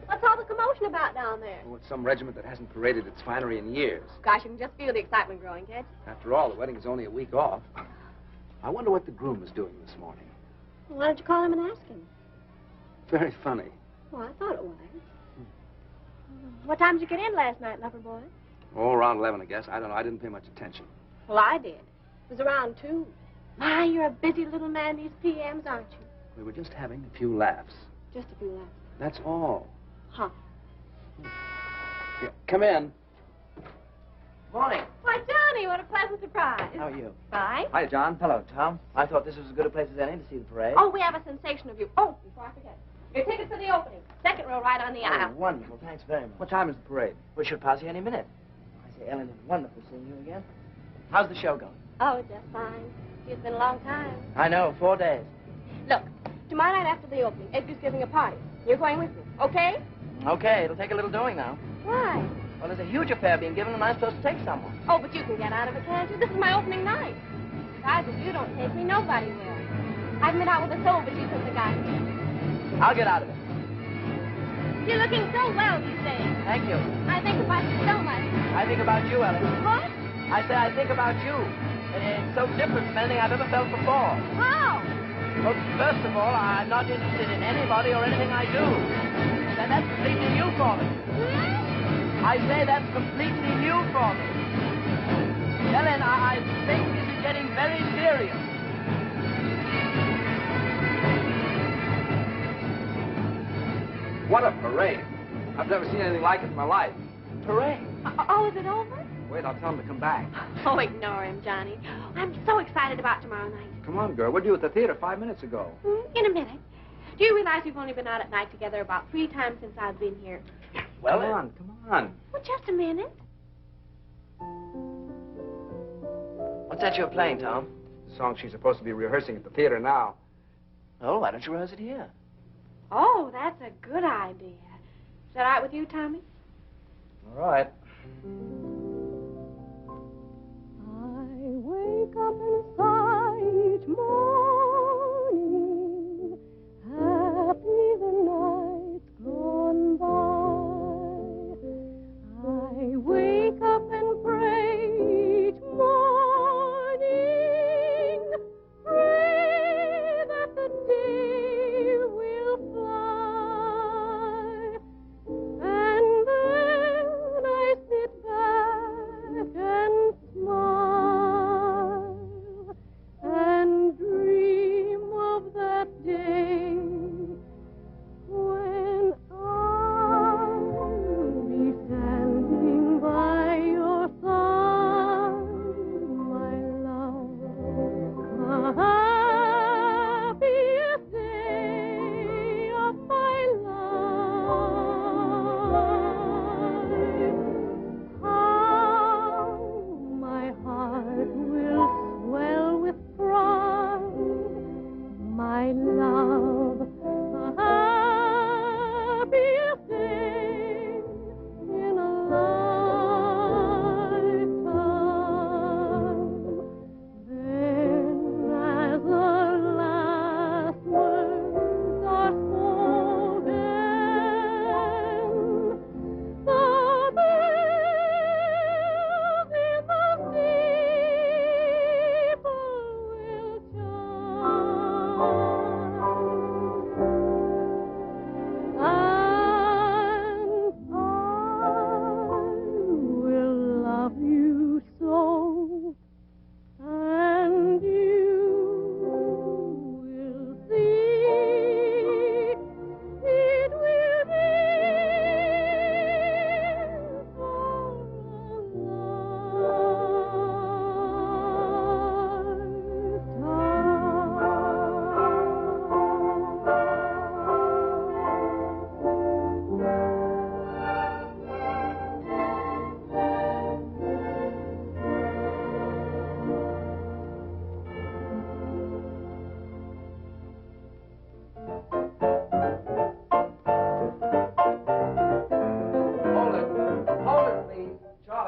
[SPEAKER 3] What's all the commotion about down there?
[SPEAKER 2] Oh, it's some regiment that hasn't paraded its finery in years.
[SPEAKER 3] Gosh, you can just feel the excitement growing, can't you?
[SPEAKER 2] After all, the wedding is only a week off. I wonder what the groom is doing this morning.
[SPEAKER 3] Well, why don't you call him and ask him?
[SPEAKER 2] Very funny.
[SPEAKER 3] Well, I thought it was. What time did you get in last night, Lawford boy?
[SPEAKER 2] Oh, around 11, I guess. I don't know. I didn't pay much attention.
[SPEAKER 3] Well, I did. It was around 2. My, you're a busy little man these PMs, aren't you?
[SPEAKER 2] We were just having a few laughs.
[SPEAKER 3] Just a few laughs.
[SPEAKER 2] That's all.
[SPEAKER 3] Huh.
[SPEAKER 2] Yeah, come in.
[SPEAKER 8] Morning.
[SPEAKER 3] Why, Johnny, what a pleasant surprise.
[SPEAKER 8] How are you?
[SPEAKER 3] Fine.
[SPEAKER 2] Hi, John.
[SPEAKER 8] Hello, Tom. I thought this was as good a place as any to see the parade.
[SPEAKER 3] Oh, we have a sensation of you. Oh, before I forget. Your tickets for the opening. Second row right on the aisle.
[SPEAKER 8] Wonderful. Thanks very much.
[SPEAKER 2] What time is the parade?
[SPEAKER 8] We should pass you any minute. I say, Ellen, it's wonderful seeing you again. How's the show going?
[SPEAKER 3] Oh, just fine. It's been a long time.
[SPEAKER 8] I know, 4 days.
[SPEAKER 3] Look, tomorrow night after the opening, Edgar's giving a party. You're going with me, okay?
[SPEAKER 8] Okay, it'll take a little doing now.
[SPEAKER 3] Why?
[SPEAKER 8] Well, there's a huge affair being given, and I'm supposed to take someone.
[SPEAKER 3] Oh, but you can get out of it, can't you? This is my opening night. Besides, if you don't take me, nobody will. I've been out with a soul, but you since I got here.
[SPEAKER 8] I'll get out of it.
[SPEAKER 3] You're looking so well these days.
[SPEAKER 8] Thank you.
[SPEAKER 3] I think about you so much.
[SPEAKER 8] I think about you, Ellen.
[SPEAKER 3] What?
[SPEAKER 8] I say I think about you. And it's so different from anything I've ever felt before.
[SPEAKER 3] How?
[SPEAKER 8] Well, first of all, I'm not interested in anybody or anything I do. And that's completely new for me. I say that's completely new for me. Ellen, I think this is getting very serious.
[SPEAKER 2] What a parade. I've never seen anything like it in my life.
[SPEAKER 8] Parade?
[SPEAKER 3] Oh, is it over?
[SPEAKER 2] Wait, I'll tell him to come back.
[SPEAKER 3] Oh, ignore him, Johnny. I'm so excited about tomorrow night.
[SPEAKER 2] Come on, girl. We're due at the theater 5 minutes ago.
[SPEAKER 3] In a minute. Do you realize we've only been out at night together about 3 times since I've been here?
[SPEAKER 2] Well, come on.
[SPEAKER 3] Well, just a minute.
[SPEAKER 8] What's that you're playing, Tom?
[SPEAKER 2] The song she's supposed to be rehearsing at the theater now.
[SPEAKER 8] Oh, why don't you rehearse it here?
[SPEAKER 3] Oh, that's a good idea. Is that all right with you, Tommy?
[SPEAKER 2] All right.
[SPEAKER 10] I wake up inside each morning, happy the night's gone by. I wake up and pray each morning, pray that the day will fly, and then I sit back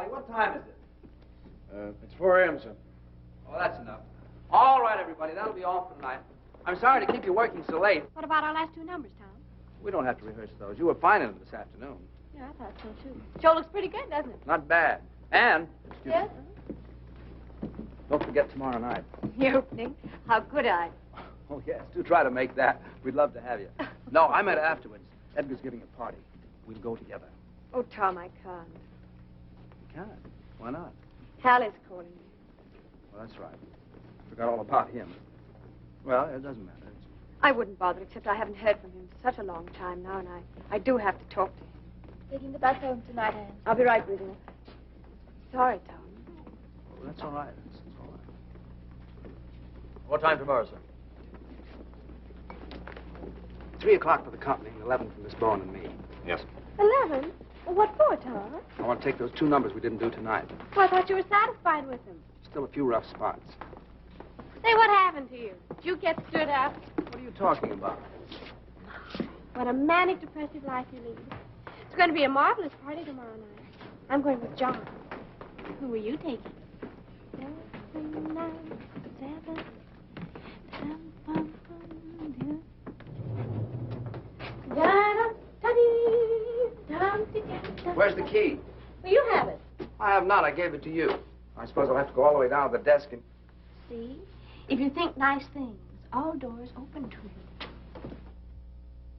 [SPEAKER 2] Charlie, what time is it?
[SPEAKER 5] It's 4 a.m., sir.
[SPEAKER 2] Oh, that's enough. All right, everybody, that'll be all for tonight. I'm sorry to keep you working so late.
[SPEAKER 10] What about our last two numbers, Tom?
[SPEAKER 2] We don't have to rehearse those. You were fine in them this afternoon.
[SPEAKER 10] Yeah, I thought so, too. Show looks pretty good, doesn't it?
[SPEAKER 2] Not bad. And,
[SPEAKER 10] Yes?
[SPEAKER 2] don't forget tomorrow night.
[SPEAKER 3] The opening? How could I?
[SPEAKER 2] Oh, yes, do try to make that. We'd love to have you. No, I meant afterwards. Edgar's giving a party. We'll go together.
[SPEAKER 3] Oh, Tom, I can't.
[SPEAKER 2] You can't. Why not?
[SPEAKER 3] Hal is calling me.
[SPEAKER 2] Well, that's right. Forgot all about him. Well, it doesn't matter.
[SPEAKER 3] I wouldn't bother, except I haven't heard from him for such a long time now, and I do have to talk to him.
[SPEAKER 10] Taking the bus home tonight, Anne.
[SPEAKER 3] I'll be right with you. Sorry, Tom.
[SPEAKER 2] Oh, that's all right. That's all right.
[SPEAKER 6] What time tomorrow, sir?
[SPEAKER 2] 3 o'clock for the company and 11 for Miss Bowen and me.
[SPEAKER 6] Yes.
[SPEAKER 10] 11? Well, what for, Tom?
[SPEAKER 2] I want to take those 2 numbers we didn't do tonight.
[SPEAKER 10] Well, I thought you were satisfied with them.
[SPEAKER 2] Still a few rough spots.
[SPEAKER 10] Say, what happened to you? Did you get stood up?
[SPEAKER 2] What are you talking about?
[SPEAKER 10] What a manic, depressive life you lead. It's going to be a marvelous party tomorrow night. I'm going with John. Who are you taking? 7, 9, 7.
[SPEAKER 2] Where's the key?
[SPEAKER 10] Well, you have it.
[SPEAKER 2] I have not. I gave it to you. I suppose I'll have to go all the way down to the desk and...
[SPEAKER 10] See? If you think nice things, all doors open to you.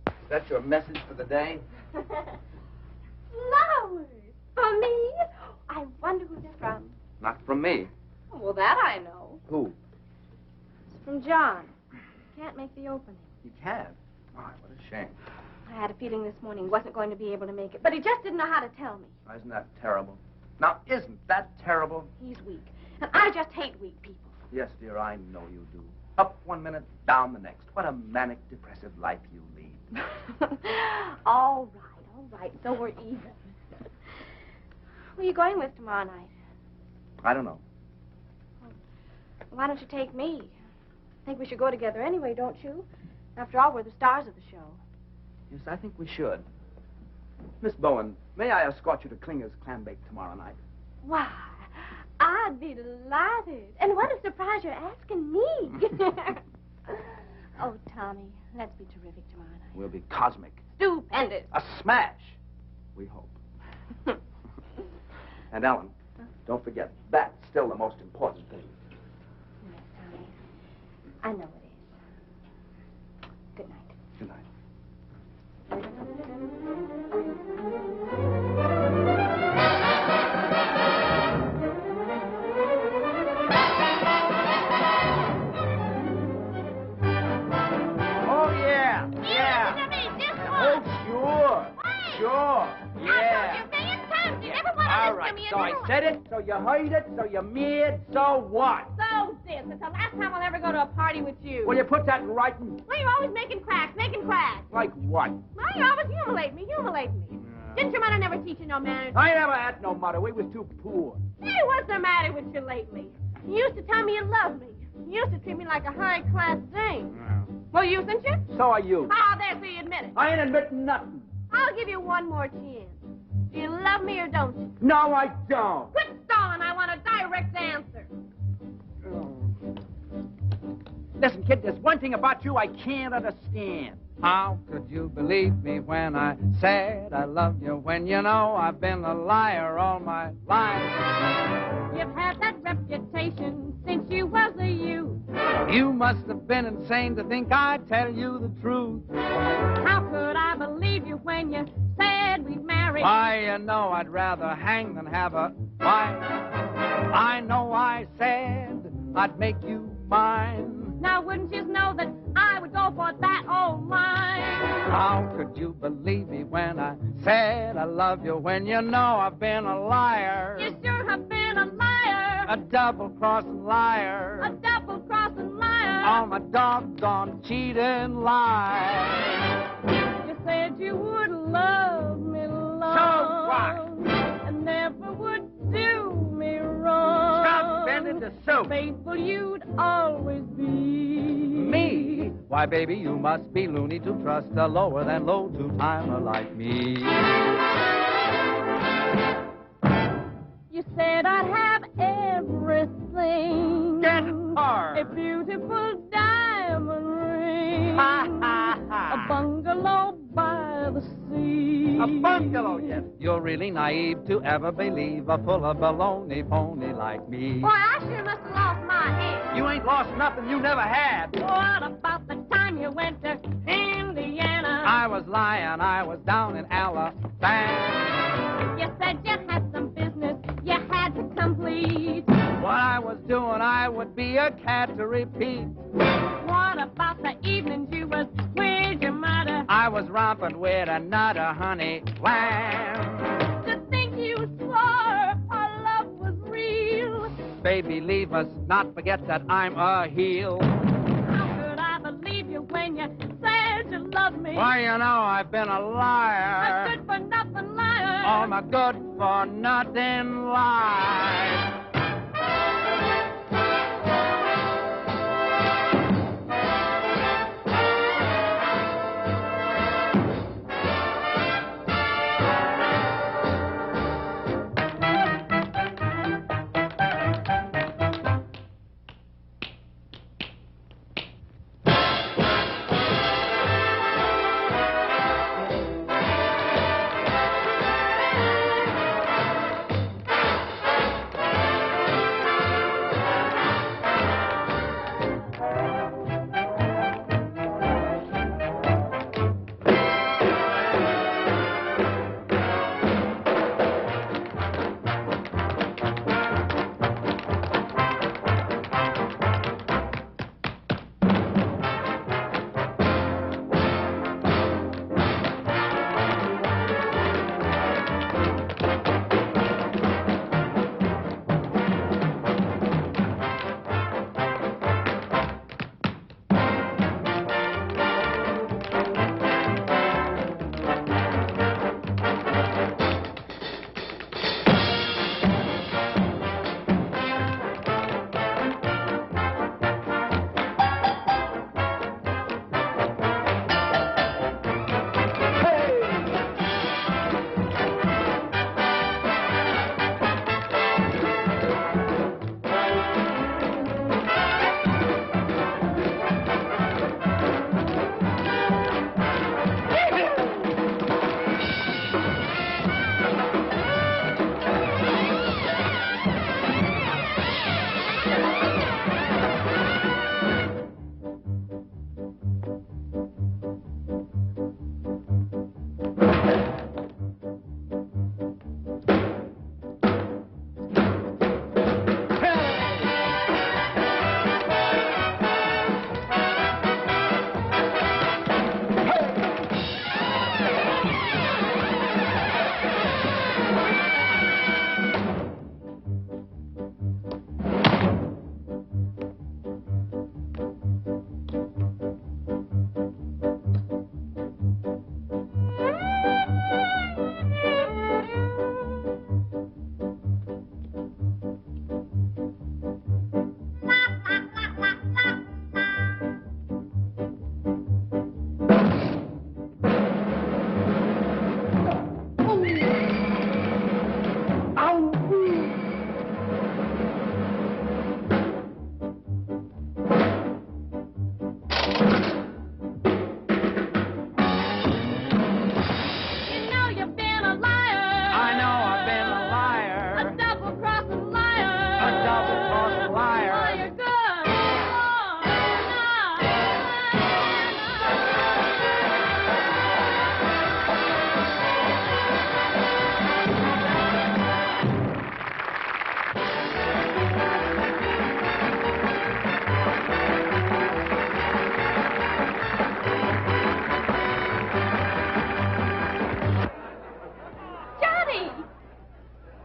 [SPEAKER 2] Is that your message for the day?
[SPEAKER 10] Flowers! For me? I wonder who they're from.
[SPEAKER 2] Not from me.
[SPEAKER 10] Well, that I know.
[SPEAKER 2] Who?
[SPEAKER 10] It's from John. Can't make the opening.
[SPEAKER 2] You can. My, what a shame.
[SPEAKER 10] I had a feeling this morning he wasn't going to be able to make it, but he just didn't know how to tell me.
[SPEAKER 2] Isn't that terrible? Now, isn't that terrible?
[SPEAKER 10] He's weak, and I just hate weak people.
[SPEAKER 2] Yes, dear, I know you do. Up 1 minute, down the next. What a manic, depressive life you lead.
[SPEAKER 10] All right, so we're even. Who are you going with tomorrow night?
[SPEAKER 2] I don't know.
[SPEAKER 10] Why don't you take me? I think we should go together anyway, don't you? After all, we're the stars of the show.
[SPEAKER 2] Yes, I think we should. Miss Bowen, may I escort you to Klinger's clam bake tomorrow night?
[SPEAKER 10] Why, I'd be delighted. And what a surprise you're asking me. Oh, Tommy, let's be terrific tomorrow night.
[SPEAKER 2] We'll be cosmic.
[SPEAKER 10] Stupendous.
[SPEAKER 2] A smash. We hope. And Ellen, don't forget, that's still the most important thing.
[SPEAKER 10] Yes, Tommy. I know it is. Good night.
[SPEAKER 2] Good night.
[SPEAKER 12] Oh, yeah. Oh, sure. Sure. Yeah. All right, so I said it, so you heard it, so you mad, so what?
[SPEAKER 10] So this. It's the last time I'll ever go to a party with you.
[SPEAKER 12] Will you put that in writing?
[SPEAKER 10] Well, you're always making cracks.
[SPEAKER 12] Like what?
[SPEAKER 10] Well, you always humiliate me. Didn't your mother never teach you no manners?
[SPEAKER 12] I never had no mother. We was too poor.
[SPEAKER 10] Hey, what's the matter with you lately? You used to tell me you loved me. You used to treat me like a high-class dame. Well, usen't you?
[SPEAKER 12] So are you.
[SPEAKER 10] Ah, there, so you admit it.
[SPEAKER 12] I ain't admitting nothing.
[SPEAKER 10] I'll give you one more chance. Do you love me or don't you?
[SPEAKER 12] No, I don't.
[SPEAKER 10] Quit stalling. I want a direct answer.
[SPEAKER 12] Listen, kid, there's one thing about you I can't understand.
[SPEAKER 1] How could you believe me when I said I loved you, when you know I've been a liar all my life?
[SPEAKER 10] You've had that reputation since you was a youth.
[SPEAKER 1] You must have been insane to think I'd tell you the truth.
[SPEAKER 10] How could I believe you when you said we'd marry?
[SPEAKER 1] Why, you know I'd rather hang than have a wife. I know I said I'd make you mine.
[SPEAKER 10] Now, wouldn't you know that I would go for that old line?
[SPEAKER 1] How could you believe me when I said I love you, when you know I've been a liar?
[SPEAKER 10] You sure have been a liar.
[SPEAKER 1] A double-crossing liar.
[SPEAKER 10] A double-crossing liar.
[SPEAKER 1] Oh, my doggone cheating lie.
[SPEAKER 10] You said you would love me long.
[SPEAKER 12] So what?
[SPEAKER 10] And never would do me wrong.
[SPEAKER 12] Stop bending the soup.
[SPEAKER 10] Faithful you'd always be.
[SPEAKER 1] Me? Why, baby, you must be loony to trust a lower than low two-timer like me.
[SPEAKER 10] You
[SPEAKER 15] You said I'd have everything.
[SPEAKER 1] Get hard.
[SPEAKER 15] A beautiful diamond ring.
[SPEAKER 1] Ha, ha, ha.
[SPEAKER 15] A bungalow by the sea.
[SPEAKER 1] A bungalow, yes. You're really naive to ever believe a full of baloney pony like me.
[SPEAKER 10] Boy, I sure must have lost my head.
[SPEAKER 1] You ain't lost nothing you never had.
[SPEAKER 15] What about the time you went to Indiana?
[SPEAKER 1] I was lying, I was down in Alabama.
[SPEAKER 15] You said you had some business you had to complete.
[SPEAKER 1] What I was doing, I would be a cat to repeat.
[SPEAKER 15] What about the evenings you was with your mother?
[SPEAKER 1] I was romping with another honey lamb.
[SPEAKER 15] To think you swore our love was real.
[SPEAKER 1] Baby, leave us, not forget that I'm a heel.
[SPEAKER 15] How could I believe you when you said you loved me?
[SPEAKER 1] Why, you know, I've been a liar.
[SPEAKER 15] A good-for-nothing liar.
[SPEAKER 1] Oh, my good-for-nothing liar.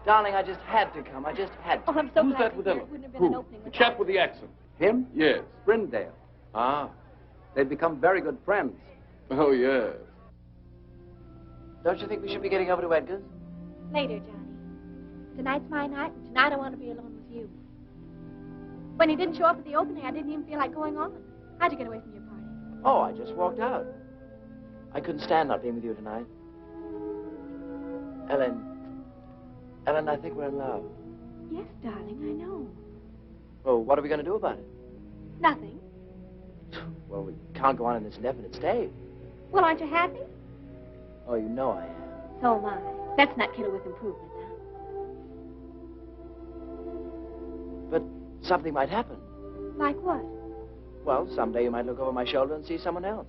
[SPEAKER 8] Darling, I just had to come. I just had to.
[SPEAKER 10] Oh, I'm so
[SPEAKER 9] Who's
[SPEAKER 10] glad
[SPEAKER 9] that
[SPEAKER 10] to
[SPEAKER 9] with
[SPEAKER 10] hear
[SPEAKER 9] Ella?
[SPEAKER 10] it wouldn't have been an opening
[SPEAKER 9] The
[SPEAKER 10] without
[SPEAKER 9] chap with the accent.
[SPEAKER 2] Him?
[SPEAKER 9] Yes.
[SPEAKER 2] Brindale.
[SPEAKER 9] Ah.
[SPEAKER 2] They'd become very good friends.
[SPEAKER 9] Oh, yes.
[SPEAKER 8] Don't you think we should be getting over to Edgar's?
[SPEAKER 10] Later, Johnny. Tonight's my night, and tonight I want to be alone with you. When he didn't show up at the opening, I didn't even feel like going on. How'd you get away from your party?
[SPEAKER 8] Oh, I just walked out. I couldn't stand not being with you tonight. Ellen, I think we're in love.
[SPEAKER 10] Yes, darling, I know.
[SPEAKER 8] Well, what are we going to do about it?
[SPEAKER 10] Nothing.
[SPEAKER 8] Well, we can't go on in this indefinite stay.
[SPEAKER 10] Well, aren't you happy?
[SPEAKER 8] Oh, you know I am.
[SPEAKER 10] So am I. Let's not kid her with improvements, huh?
[SPEAKER 8] But something might happen.
[SPEAKER 10] Like what?
[SPEAKER 8] Well, someday you might look over my shoulder and see someone else.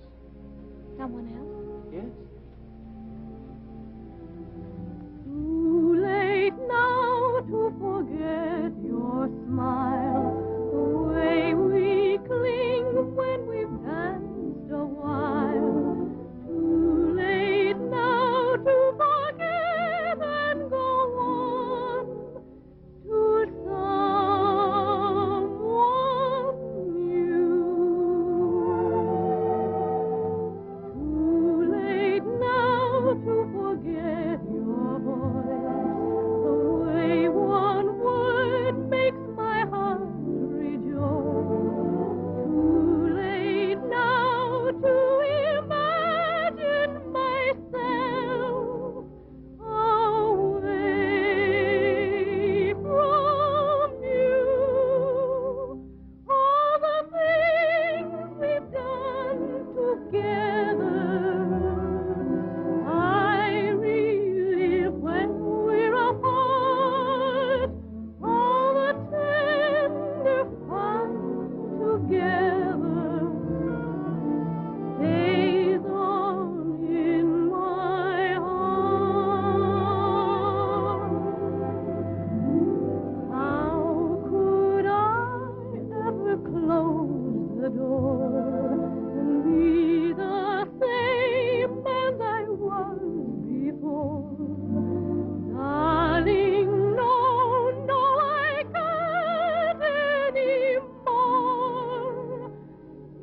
[SPEAKER 10] Someone else?
[SPEAKER 8] Yes.
[SPEAKER 15] Too late now to forget your smile, the way we cling when we've danced a while. Too late now to forget and go on to someone new. Too late now to forget your voice, the way one word makes my heart rejoice. Too late now to imagine myself away from you. All the things we've done together, I relive when we're apart. All the tender fun together stays on in my heart. How could I ever close the door and be the same as I was before? Darling, no, no, I can't anymore.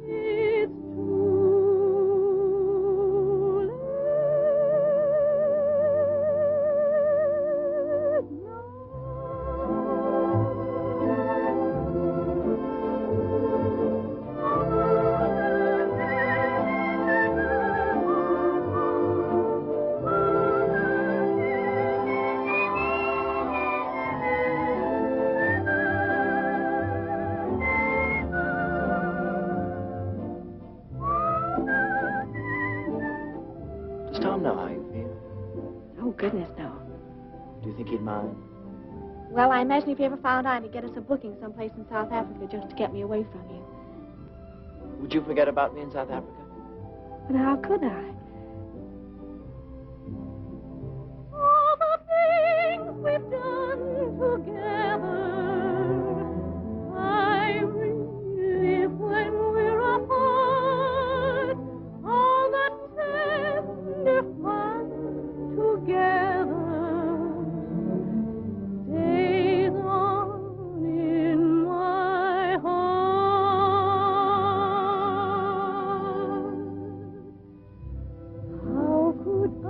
[SPEAKER 15] It's too late
[SPEAKER 8] Does Tom know how you feel?
[SPEAKER 10] Oh, goodness, no.
[SPEAKER 8] Do you think he'd mind?
[SPEAKER 10] Well, I imagine if he ever found out, he'd get us a booking someplace in South Africa just to get me away from you.
[SPEAKER 8] Would you forget about me in South Africa?
[SPEAKER 10] But how could I?
[SPEAKER 15] all the things we've done together, I relive when we're apart. All the tender fun together stays on in my heart. How could I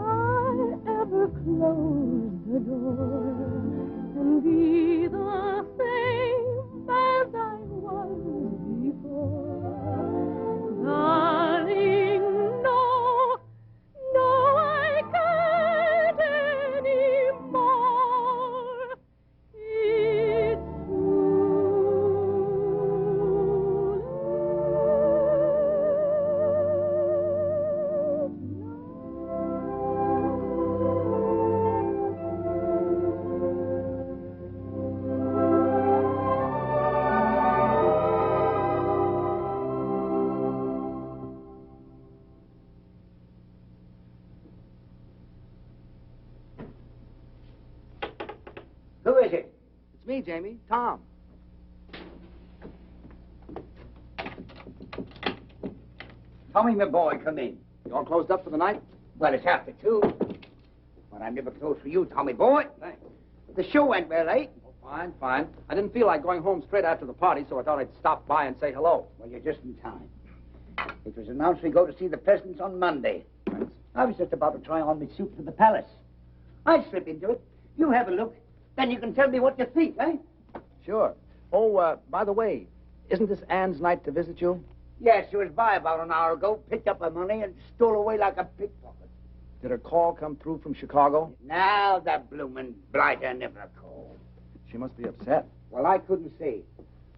[SPEAKER 15] ever close the door and be the same as I was before? Darling, no, no, I can't anymore. It's
[SPEAKER 12] Who is it?
[SPEAKER 2] It's me, Jamie. Tom.
[SPEAKER 12] Tommy, my boy, come in.
[SPEAKER 2] You all closed up for the night?
[SPEAKER 12] Well, it's after 2. But I'm never close for you, Tommy boy.
[SPEAKER 2] Thanks.
[SPEAKER 12] The show went well, eh?
[SPEAKER 2] Oh, fine, fine. I didn't feel like going home straight after the party, so I thought I'd stop by and say hello.
[SPEAKER 12] Well, you're just in time. It was announced we go to see the presidents on Monday. I was just about to try on my suit for the palace. I'll slip into it. You have a look. Then you can tell me what you think, eh?
[SPEAKER 2] Sure. Oh, by the way, isn't this Anne's night to visit you?
[SPEAKER 12] Yes, she was by about an hour ago, picked up her money, and stole away like a pickpocket.
[SPEAKER 2] Did her call come through from Chicago?
[SPEAKER 12] Now the bloomin' blighter never called.
[SPEAKER 2] She must be upset.
[SPEAKER 12] Well, I couldn't say.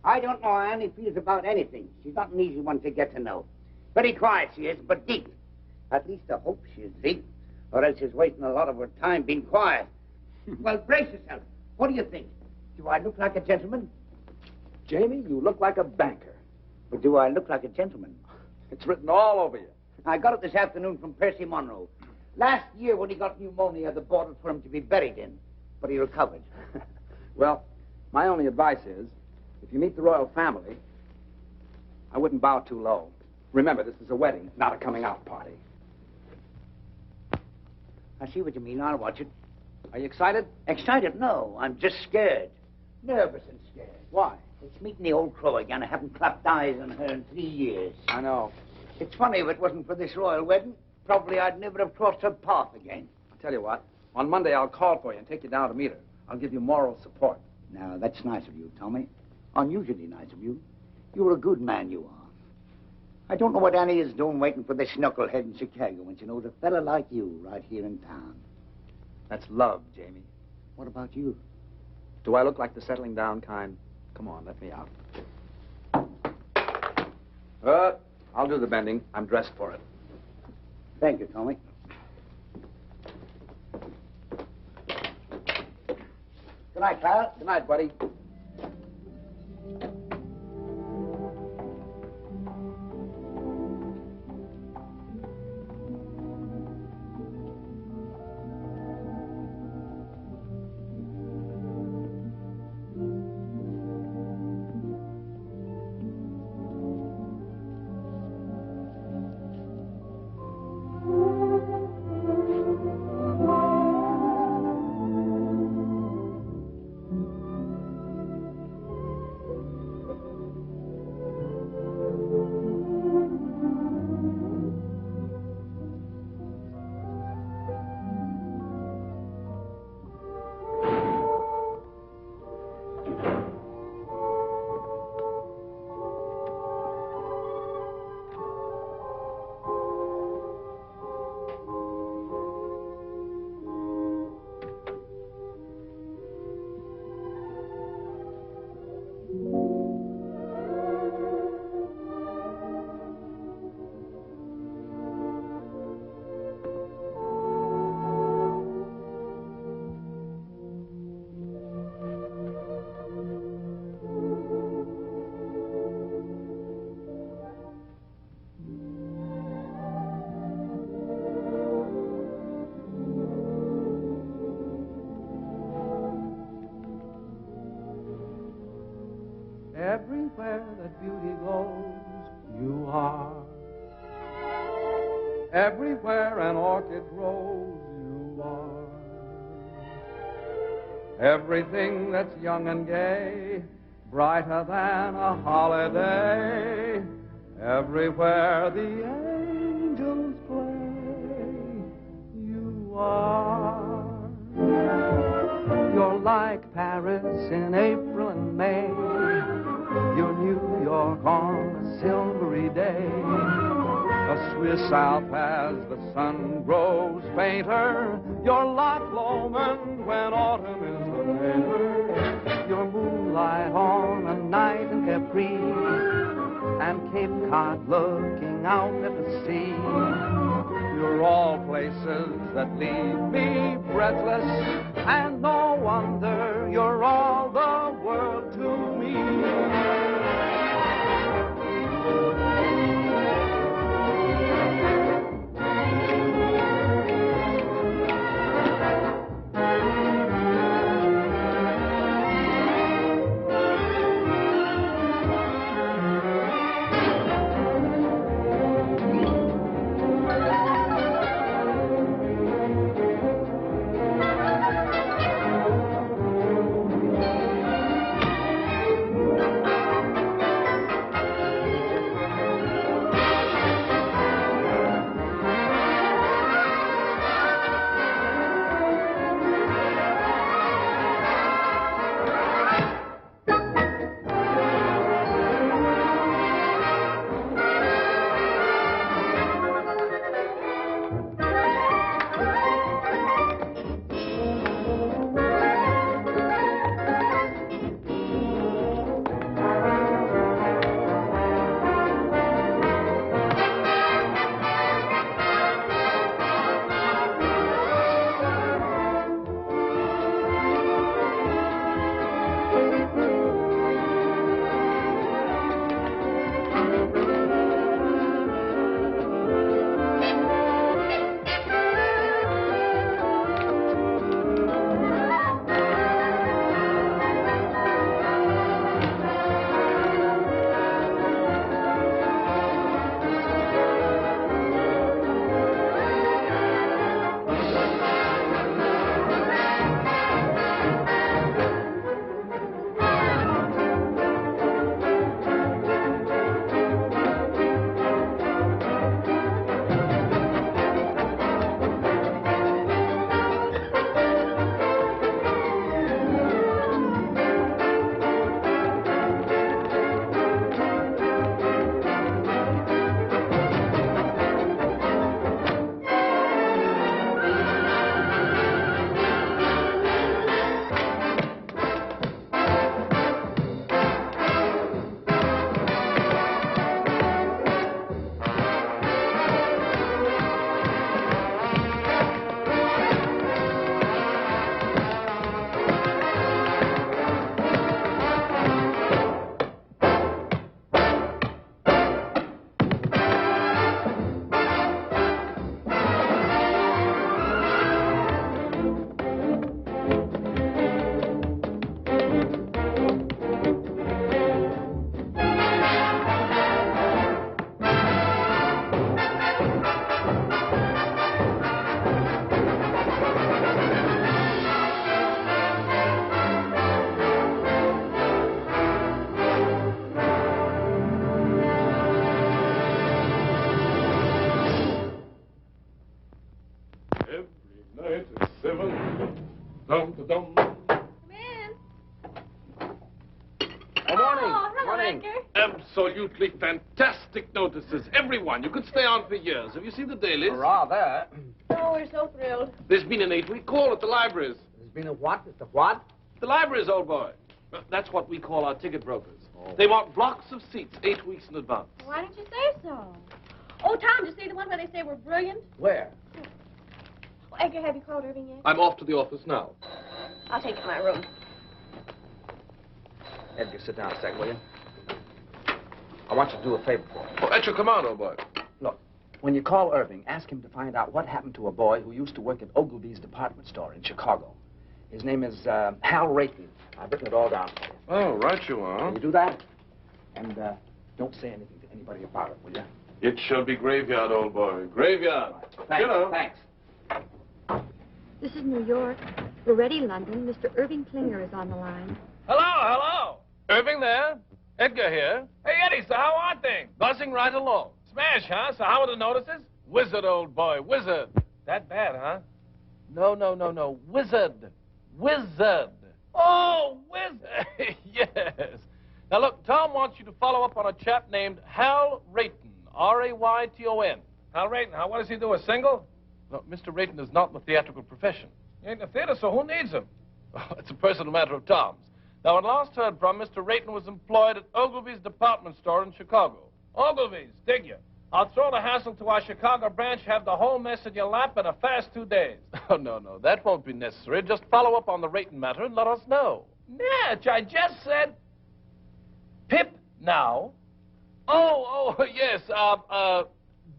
[SPEAKER 12] I don't know how Annie feels about anything. She's not an easy one to get to know. Very quiet she is, but deep. At least I hope she is deep. Or else she's wasting a lot of her time being quiet. Well, brace yourself. What do you think? Do I look like a gentleman?
[SPEAKER 2] Jamie, you look like a banker.
[SPEAKER 12] But do I look like a gentleman?
[SPEAKER 2] It's written all over you.
[SPEAKER 12] I got it this afternoon from Percy Monroe. Last year when he got pneumonia, they bought it for him to be buried in. But he recovered.
[SPEAKER 2] Well, my only advice is, if you meet the royal family, I wouldn't bow too low. Remember, this is a wedding, not a coming-out party.
[SPEAKER 12] I see what you mean. I'll watch it.
[SPEAKER 2] Are you excited?
[SPEAKER 12] Excited? No. I'm just scared. Nervous and scared.
[SPEAKER 2] Why?
[SPEAKER 12] It's meeting the old crow again. I haven't clapped eyes on her in 3 years.
[SPEAKER 2] I know.
[SPEAKER 12] It's funny, if it wasn't for this royal wedding, probably I'd never have crossed her path again.
[SPEAKER 2] I'll tell you what. On Monday, I'll call for you and take you down to meet her. I'll give you moral support.
[SPEAKER 12] Now, that's nice of you, Tommy. Unusually nice of you. You're a good man, you are. I don't know what Annie is doing waiting for this knucklehead in Chicago when she knows a fella like you right here in town.
[SPEAKER 2] That's love, Jamie.
[SPEAKER 12] What about you?
[SPEAKER 2] Do I look like the settling down kind? Come on, let me out. I'll do the bending. I'm dressed for it.
[SPEAKER 12] Thank you, Tommy. Good night, Clara.
[SPEAKER 2] Good night, buddy.
[SPEAKER 1] Everywhere that beauty goes, you are. Everywhere an orchid grows, you are. Everything that's young and gay, brighter than a holiday. Everywhere the angels play, you are. You're like Paris in April and May. You're New York on a silvery day. A Swiss Alp as the sun grows fainter. You're Loch Lomond when autumn is the winter. You're moonlight on a night in Capri, and Cape Cod looking out at the sea. You're all places that leave me breathless, and no wonder you're all the world to me.
[SPEAKER 2] Good morning.
[SPEAKER 10] Oh, hello,
[SPEAKER 2] Morning.
[SPEAKER 10] Edgar.
[SPEAKER 9] Absolutely fantastic notices. Everyone. You could stay on for years. Have you seen the dailies?
[SPEAKER 2] Hurrah, there.
[SPEAKER 10] Oh, we're so thrilled.
[SPEAKER 9] There's been an 8-week call at the libraries.
[SPEAKER 2] There's been a what? It's a what?
[SPEAKER 9] The libraries, old boy. That's what we call our ticket brokers. They want blocks of seats 8 weeks in advance.
[SPEAKER 10] Why didn't you say so? Oh, Tom, did you see the one where they say we're brilliant?
[SPEAKER 2] Where?
[SPEAKER 10] Oh, Edgar, have you called Irving yet?
[SPEAKER 9] I'm off to the office now.
[SPEAKER 10] I'll take you to my room.
[SPEAKER 2] Edgar, sit down a sec, will you? I want you to do a favor for me.
[SPEAKER 9] Oh, at your command, old boy.
[SPEAKER 2] Look, when you call Irving, ask him to find out what happened to a boy who used to work at Ogilvy's department store in Chicago. His name is Hal Rayton. I've written it all down for you.
[SPEAKER 9] Oh, right you are.
[SPEAKER 2] Can you do that? And don't say anything to anybody about it, will you?
[SPEAKER 9] It shall be graveyard, old boy. Graveyard.
[SPEAKER 2] Thanks.
[SPEAKER 9] You know.
[SPEAKER 2] Thanks.
[SPEAKER 3] This is New York. We're ready, London. Mr. Irving Klinger is on the line.
[SPEAKER 9] Hello, hello. Irving there. Edgar here. Hey, Eddie, so how are things? Buzzing right along. Smash, huh? So how are the notices? Wizard, old boy, wizard. That bad, huh? No. Wizard. Wizard. Oh, wizard. Yes. Now, look, Tom wants you to follow up on a chap named Hal Rayton. R-A-Y-T-O-N. Hal Rayton, what does he do, a single? No, Mr. Rayton is not in the theatrical profession. He ain't in the theater, so who needs him? Oh, it's a personal matter of Tom's. Now, when last heard from, Mr. Rayton was employed at Ogilvy's department store in Chicago. Ogilvy's, dig you. I'll throw the hassle to our Chicago branch, have the whole mess in your lap in a fast 2 days. Oh, no, that won't be necessary. Just follow up on the Rayton matter and let us know. Natch, I just said... Pip now. Oh, yes,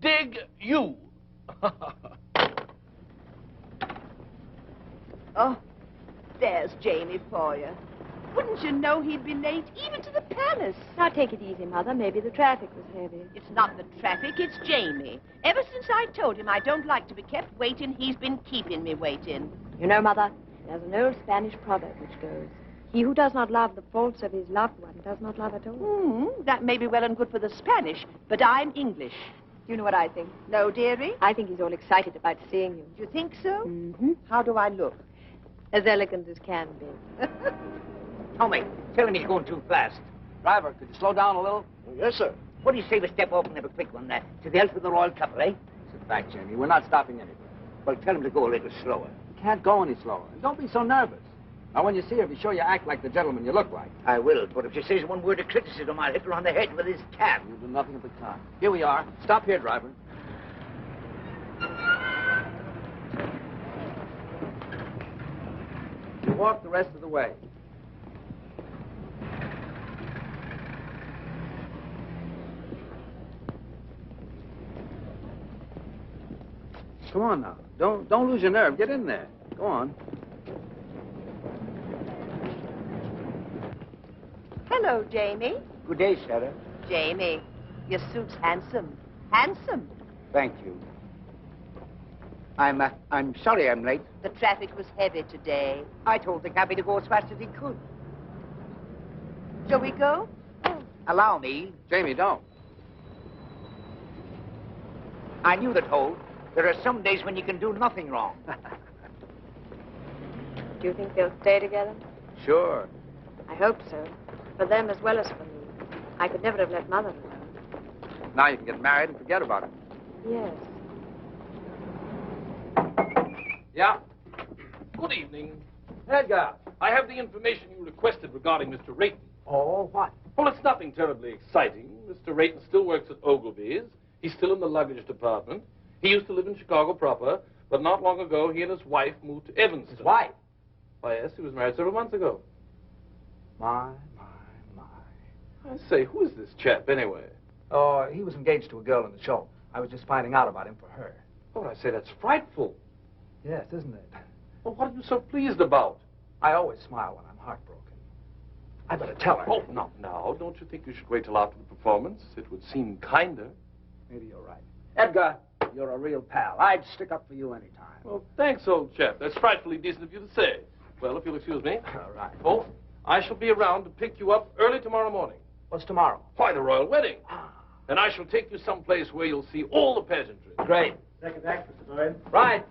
[SPEAKER 9] dig you.
[SPEAKER 16] Oh, there's Jamie for you. Wouldn't you know he'd be late, even to the palace?
[SPEAKER 3] Now, take it easy, Mother. Maybe the traffic was heavy.
[SPEAKER 16] It's not the traffic, it's Jamie. Ever since I told him I don't like to be kept waiting, he's been keeping me waiting.
[SPEAKER 3] You know, Mother, there's an old Spanish proverb which goes, he who does not love the faults of his loved one does not love at all.
[SPEAKER 16] That may be well and good for the Spanish, but I'm English.
[SPEAKER 3] Do you know what I think?
[SPEAKER 16] No, dearie?
[SPEAKER 3] I think he's all excited about seeing you.
[SPEAKER 16] Do you think so?
[SPEAKER 3] Mm-hmm.
[SPEAKER 16] How do I look?
[SPEAKER 3] As elegant as can be.
[SPEAKER 12] Tommy, tell him he's going too fast.
[SPEAKER 2] Driver, could you slow down a little?
[SPEAKER 5] Yes, sir.
[SPEAKER 12] What do you say we step off and have a quick one to the health of the royal couple, eh?
[SPEAKER 2] Sit back, Jamie. We're not stopping anywhere.
[SPEAKER 12] Well, tell him to go a little slower.
[SPEAKER 2] You can't go any slower. And don't be so nervous. Now, when you see her, be sure you act like the gentleman you look like.
[SPEAKER 12] I will, but if she says one word of criticism, I'll hit her on the head with his cab.
[SPEAKER 2] You'll do nothing of the kind. Here we are. Stop here, driver. You walk the rest of the way. Come on now. Don't lose your nerve. Get in there. Go on.
[SPEAKER 16] Hello, Jamie.
[SPEAKER 12] Good day, Sarah.
[SPEAKER 16] Jamie, your suit's handsome. Handsome.
[SPEAKER 12] Thank you. I'm sorry I'm late.
[SPEAKER 16] The traffic was heavy today.
[SPEAKER 12] I told the cabby to go as fast as he could.
[SPEAKER 16] Shall we go?
[SPEAKER 12] Allow me.
[SPEAKER 2] Jamie, don't.
[SPEAKER 12] I knew the toll. There are some days when you can do nothing wrong.
[SPEAKER 3] Do you think they'll stay together?
[SPEAKER 2] Sure.
[SPEAKER 3] I hope so. For them as well as for me. I could never have let Mother alone.
[SPEAKER 2] Now you can get married and forget about it.
[SPEAKER 3] Yes.
[SPEAKER 9] Yeah? Good evening. Edgar, I have the information you requested regarding Mr. Rayton.
[SPEAKER 2] Oh, what?
[SPEAKER 9] Well, it's nothing terribly exciting. Mr. Rayton still works at Ogilvy's. He's still in the luggage department. He used to live in Chicago proper, but not long ago, he and his wife moved to Evanston.
[SPEAKER 2] His wife?
[SPEAKER 9] Why, yes, he was married several months ago.
[SPEAKER 2] My.
[SPEAKER 9] I say, who is this chap, anyway?
[SPEAKER 2] Oh, he was engaged to a girl in the show. I was just finding out about him for her.
[SPEAKER 9] Oh, I say, that's frightful.
[SPEAKER 2] Yes, isn't it?
[SPEAKER 9] Well, what are you so pleased about?
[SPEAKER 2] I always smile when I'm heartbroken. I better tell her.
[SPEAKER 9] Oh, not now. Don't you think you should wait till after the performance? It would seem kinder.
[SPEAKER 2] Maybe you're right. Edgar, you're a real pal. I'd stick up for you any time.
[SPEAKER 9] Well, thanks, old chap. That's frightfully decent of you to say. Well, if you'll excuse me.
[SPEAKER 2] All right.
[SPEAKER 9] Oh, I shall be around to pick you up early tomorrow morning.
[SPEAKER 2] What's tomorrow?
[SPEAKER 9] Why, the royal wedding. And I shall take you someplace where you'll see all the pageantry.
[SPEAKER 2] Great.
[SPEAKER 5] Second act, Mr. Bowen.
[SPEAKER 2] Right.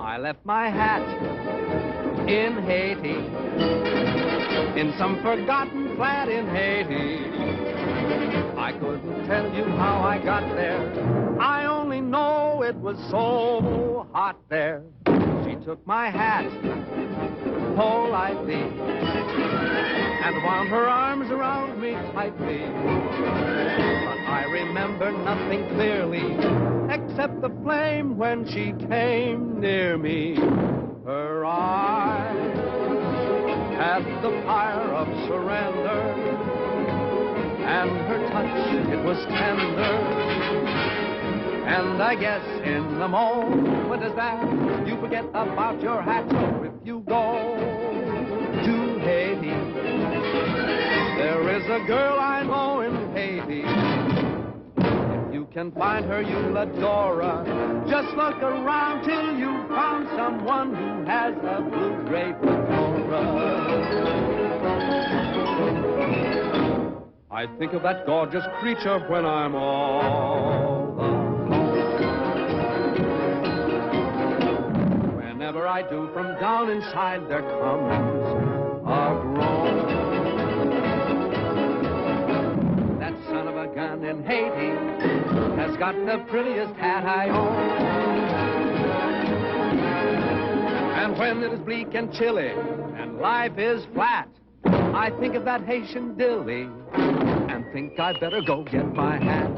[SPEAKER 1] I left my hat in Haiti, in some forgotten flat in Haiti. I couldn't tell you how I got there. I only know it was so hot there. She took my hat politely and wound her arms around me tightly. But I remember nothing clearly except the flame when she came near me. Her eyes had the fire of surrender, and her touch, it was tender. And I guess in the moment as that, you forget about your hat. So if you go to Haiti, there is a girl I know in Haiti. If you can find her, you'll adore her. Just look around till you found someone who has a blue-gray fedora. I think of that gorgeous creature when I'm all alone. Whenever I do, from down inside there comes a groan. That son of a gun in Haiti has got the prettiest hat I own. And when it is bleak and chilly and life is flat, I think of that Haitian dilly and think I'd better go get my hat.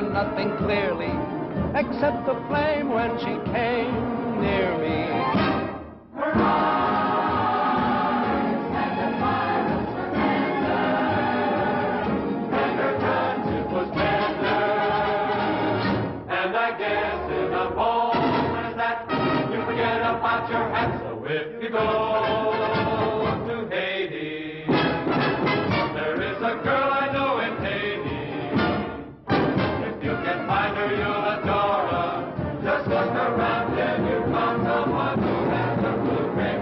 [SPEAKER 1] Nothing clearly except the flame when she came near me. Her eyes had the fire of surrender, and her touch, it was tender. And I guess in a moment as that, you forget about your hat. So if you go to Haiti, there is a girl I know in Haiti. Find her, you'll adore her. Just look around and you found someone who has a blue-gray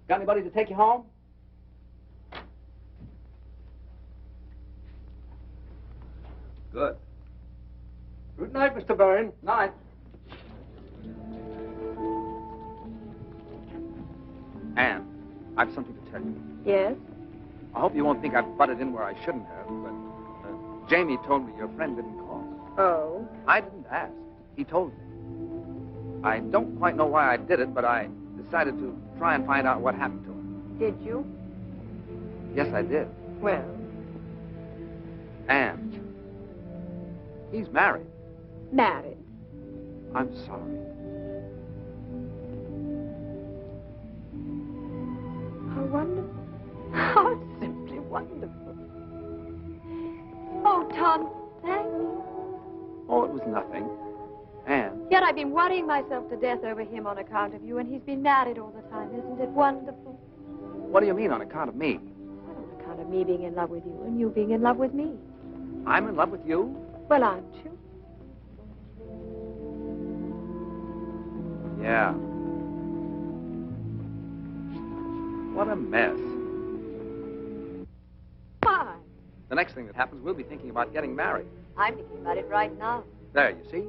[SPEAKER 2] Got anybody to take you home? Good.
[SPEAKER 6] Good night, Mr. Bowen.
[SPEAKER 2] Night. Anne, I've something to tell you.
[SPEAKER 3] Yes?
[SPEAKER 2] I hope you won't think I've butted in where I shouldn't have, but Jamie told me your friend didn't call.
[SPEAKER 3] Oh?
[SPEAKER 2] I didn't ask. He told me. I don't quite know why I did it, but I decided to try and find out what happened to him.
[SPEAKER 3] Did you?
[SPEAKER 2] Yes, I did.
[SPEAKER 3] Well?
[SPEAKER 2] Anne, he's married.
[SPEAKER 3] Married?
[SPEAKER 2] I'm sorry.
[SPEAKER 3] How wonderful. How simply wonderful. Oh, Tom, thank you.
[SPEAKER 2] Oh, it was nothing. Anne.
[SPEAKER 3] Yet I've been worrying myself to death over him on account of you, and he's been married all the time. Isn't it wonderful?
[SPEAKER 2] What do you mean on account of me?
[SPEAKER 3] Well, on account of me being in love with you and you being in love with me.
[SPEAKER 2] I'm in love with you?
[SPEAKER 3] Well, aren't you?
[SPEAKER 2] Yeah. What a mess.
[SPEAKER 3] Why?
[SPEAKER 2] The next thing that happens, we'll be thinking about getting married.
[SPEAKER 3] I'm thinking about it right now.
[SPEAKER 2] There, you see?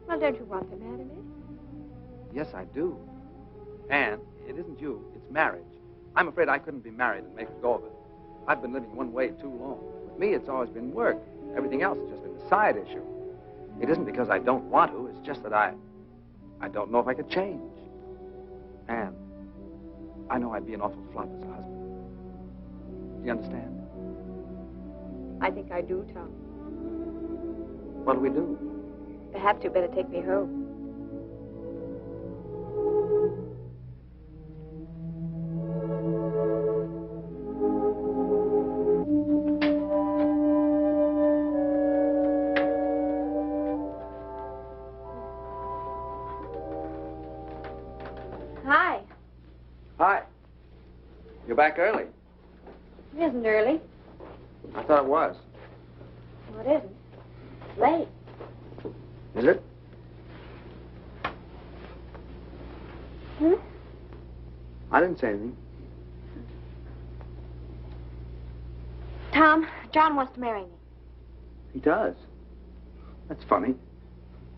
[SPEAKER 3] Well, don't you want to marry me?
[SPEAKER 2] Yes, I do. Anne, it isn't you, it's marriage. I'm afraid I couldn't be married and make a go of it. I've been living one way too long. With me, it's always been work. Everything else has just been a side issue. It isn't because I don't want to, it's just that I don't know if I could change. Anne, I know I'd be an awful flop as a husband. Do you understand?
[SPEAKER 3] I think I do, Tom.
[SPEAKER 2] What do we do?
[SPEAKER 3] Perhaps you'd better take me home. Hi.
[SPEAKER 2] Hi. You're back early.
[SPEAKER 3] It isn't early.
[SPEAKER 2] I thought it was.
[SPEAKER 3] No, it isn't. It's late.
[SPEAKER 2] Is it?
[SPEAKER 3] Hmm?
[SPEAKER 2] I didn't say anything.
[SPEAKER 10] Tom, John wants to marry me.
[SPEAKER 2] He does. That's funny.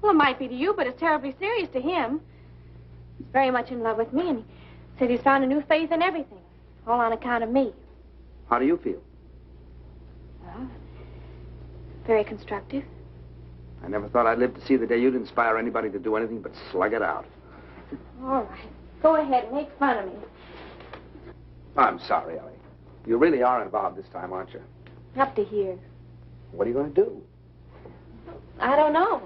[SPEAKER 10] Well, it might be to you, but it's terribly serious to him. He's very much in love with me, and he said he's found a new faith in everything, all on account of me.
[SPEAKER 2] How do you feel?
[SPEAKER 10] Well, very constructive.
[SPEAKER 2] I never thought I'd live to see the day you'd inspire anybody to do anything but slug it out.
[SPEAKER 10] All right. Go ahead and make fun of me.
[SPEAKER 2] I'm sorry, Ellie. You really are involved this time, aren't you?
[SPEAKER 10] Up to here.
[SPEAKER 2] What are you going to do?
[SPEAKER 10] I don't know.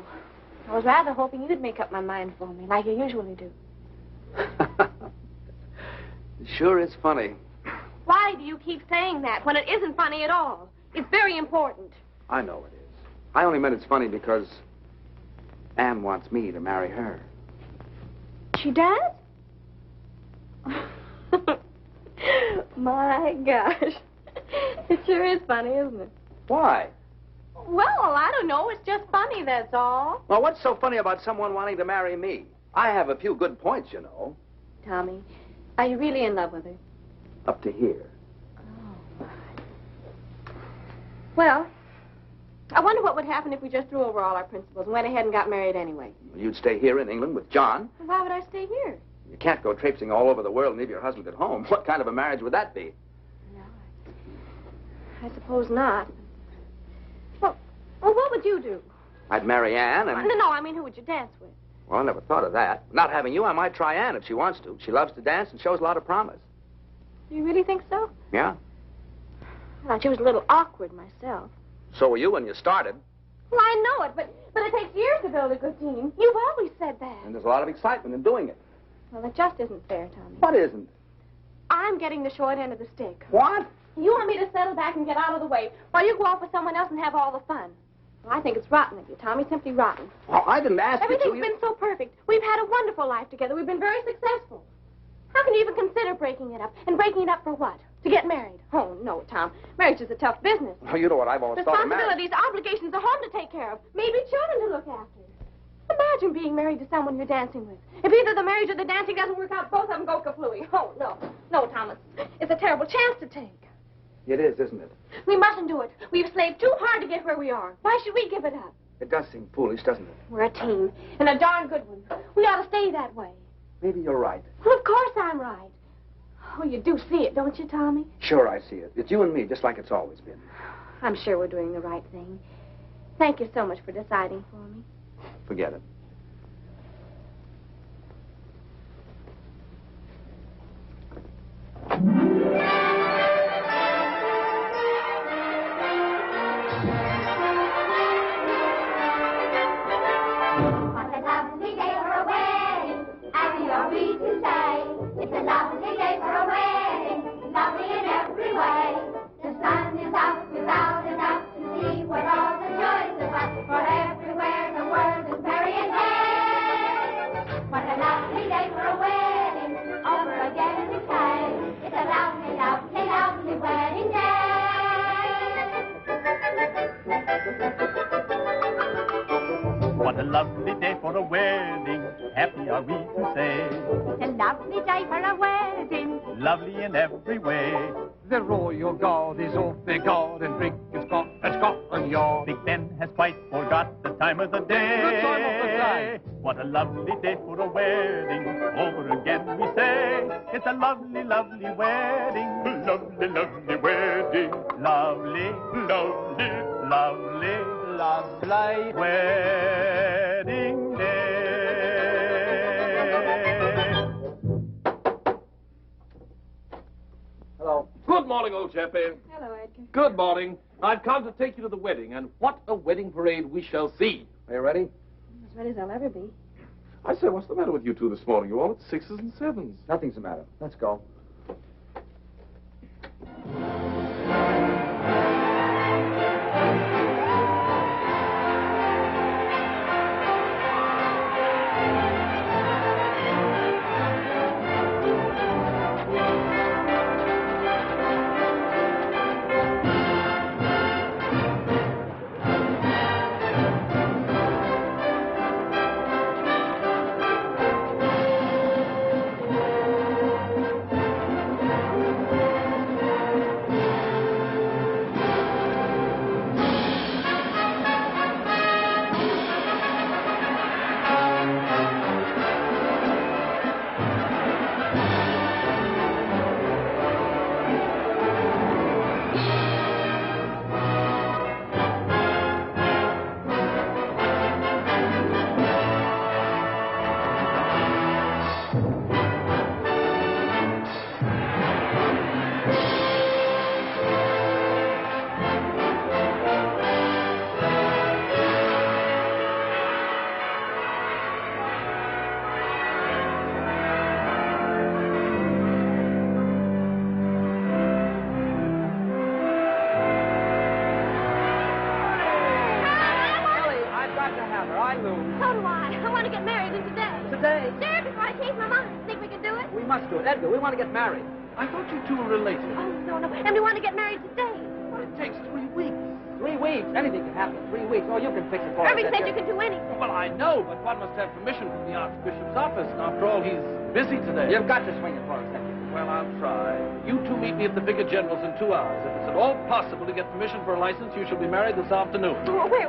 [SPEAKER 10] I was rather hoping you'd make up my mind for me, like you usually do.
[SPEAKER 2] It sure is funny.
[SPEAKER 10] Why do you keep saying that when it isn't funny at all? It's very important.
[SPEAKER 2] I know it is. I only meant it's funny because Anne wants me to marry her.
[SPEAKER 10] She does? My gosh. It sure is funny, isn't it?
[SPEAKER 2] Why?
[SPEAKER 10] Well, I don't know. It's just funny, that's all.
[SPEAKER 2] Well, what's so funny about someone wanting to marry me? I have a few good points, you know.
[SPEAKER 10] Tommy, are you really in love with her?
[SPEAKER 2] Up to here.
[SPEAKER 10] Oh, well, I wonder what would happen if we just threw over all our principles and went ahead and got married anyway.
[SPEAKER 2] You'd stay here in England with John.
[SPEAKER 10] Why would I stay here?
[SPEAKER 2] You can't go traipsing all over the world and leave your husband at home. What kind of a marriage would that be?
[SPEAKER 10] No, I suppose not. Well, what would you do?
[SPEAKER 2] I'd marry Anne and...
[SPEAKER 10] No, I mean, who would you dance with?
[SPEAKER 2] Well, I never thought of that. Not having you, I might try Anne if she wants to. She loves to dance and shows a lot of promise.
[SPEAKER 10] You really think so?
[SPEAKER 2] Yeah.
[SPEAKER 10] I thought she was a little awkward myself.
[SPEAKER 2] So were you when you started.
[SPEAKER 10] Well, I know it, but it takes years to build a good team. You've always said that.
[SPEAKER 2] And there's a lot of excitement in doing it.
[SPEAKER 10] Well, it just isn't fair, Tommy.
[SPEAKER 2] What isn't?
[SPEAKER 10] I'm getting the short end of the stick.
[SPEAKER 2] What?
[SPEAKER 10] You want me to settle back and get out of the way while you go off with someone else and have all the fun. Well, I think it's rotten of you, Tommy, simply rotten.
[SPEAKER 2] Well, I didn't ask you to.
[SPEAKER 10] Everything's been so perfect. We've had a wonderful life together. We've been very successful. How can you even consider breaking it up? And breaking it up for what? To get married? Oh, no, Tom. Marriage is a tough business.
[SPEAKER 2] Well, you know what I've always thought of marriage.
[SPEAKER 10] Responsibilities, obligations, a home to take care of. Maybe children to look after. Imagine being married to someone you're dancing with. If either the marriage or the dancing doesn't work out, both of them go kaflooey. Oh, no. No, Thomas. It's a terrible chance to take.
[SPEAKER 2] It is, isn't it?
[SPEAKER 10] We mustn't do it. We've slaved too hard to get where we are. Why should we give it up?
[SPEAKER 2] It does seem foolish, doesn't it?
[SPEAKER 10] We're a team, and a darn good one. We ought to stay that way.
[SPEAKER 2] Maybe you're right.
[SPEAKER 10] Well, of course I'm right. Oh, you do see it, don't you, Tommy?
[SPEAKER 2] Sure, I see it. It's you and me, just like it's always been.
[SPEAKER 10] I'm sure we're doing the right thing. Thank you so much for deciding for me.
[SPEAKER 2] Forget it.
[SPEAKER 15] What a lovely day for a wedding. Happy are we to say. It's a lovely day for a wedding. Lovely in every way. The sun is out without a doubt to see what all the joys of us. For everywhere the world is merry and gay. What a lovely day for a wedding. Over again we say. It's a lovely, lovely, lovely wedding day.
[SPEAKER 17] What a lovely day for a wedding, happy are we to say.
[SPEAKER 15] It's a lovely day for a wedding.
[SPEAKER 17] Lovely in every way.
[SPEAKER 1] The royal guard is off their guard and drink is Scotland Yard.
[SPEAKER 17] Big Ben has quite forgot the time of the day.
[SPEAKER 1] The time of the day.
[SPEAKER 17] What a lovely day for a wedding, over again we say. It's a lovely, lovely wedding. Lovely, lovely wedding. Lovely, lovely, lovely, lovely wedding day.
[SPEAKER 14] Hello. Good morning, old chappie.
[SPEAKER 10] Hello, Edgar.
[SPEAKER 14] Good morning. I've come to take you to the wedding, and what a wedding parade we shall see. Are you ready?
[SPEAKER 10] As ready as I'll ever be.
[SPEAKER 14] I say, what's the matter with you two this morning? You're all at 6s and 7s.
[SPEAKER 2] Nothing's the matter. Let's go. Edgar, we want to get married.
[SPEAKER 14] I thought you two were related.
[SPEAKER 10] Oh, no. And we want to get married today.
[SPEAKER 14] Well, it takes 3 weeks.
[SPEAKER 2] 3 weeks? Anything can happen in 3 weeks. Oh, you can fix it for us.
[SPEAKER 10] Irving said you can do anything.
[SPEAKER 14] Well, I know, but one must have permission from the Archbishop's office. After all, he's busy today.
[SPEAKER 2] You've got to swing it for us, Edgar.
[SPEAKER 14] Well, I'll try. You two meet me at the Vicar General's in 2 hours. If it's at all possible to get permission for a license, you shall be married this afternoon.
[SPEAKER 10] Oh, where?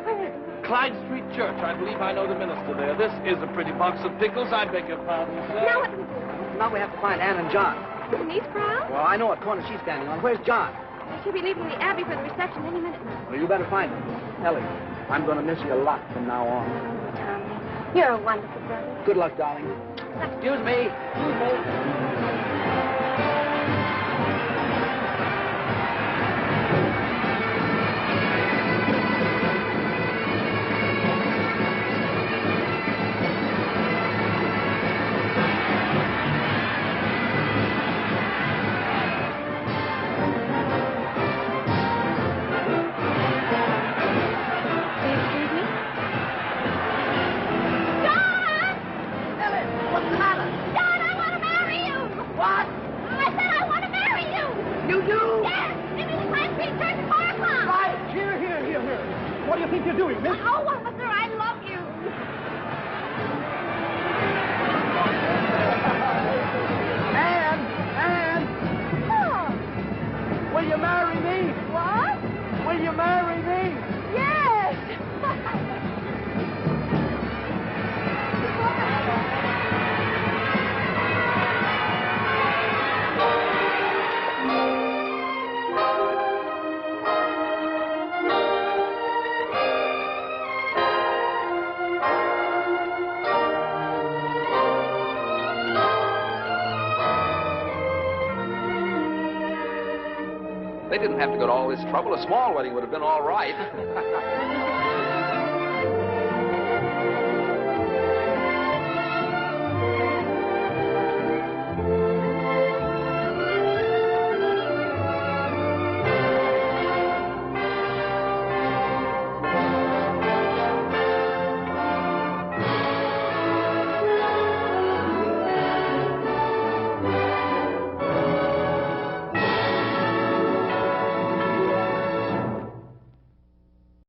[SPEAKER 14] Clyde Street Church. I believe I know the minister there. This is a pretty box of pickles. I beg your pardon, sir.
[SPEAKER 10] Now what do we do?
[SPEAKER 2] Now we have to find Ann and John.
[SPEAKER 10] In these crowds?
[SPEAKER 2] Well, I know what corner she's standing on. Where's John?
[SPEAKER 10] She'll be leaving the Abbey for the reception any minute now.
[SPEAKER 2] Well, you better find him. Ellie, I'm going to miss you a lot from now on.
[SPEAKER 10] Tommy, you're a wonderful brother.
[SPEAKER 2] Good luck, darling. Excuse me. Excuse me. They didn't have to go to all this trouble. A small wedding would have been all right.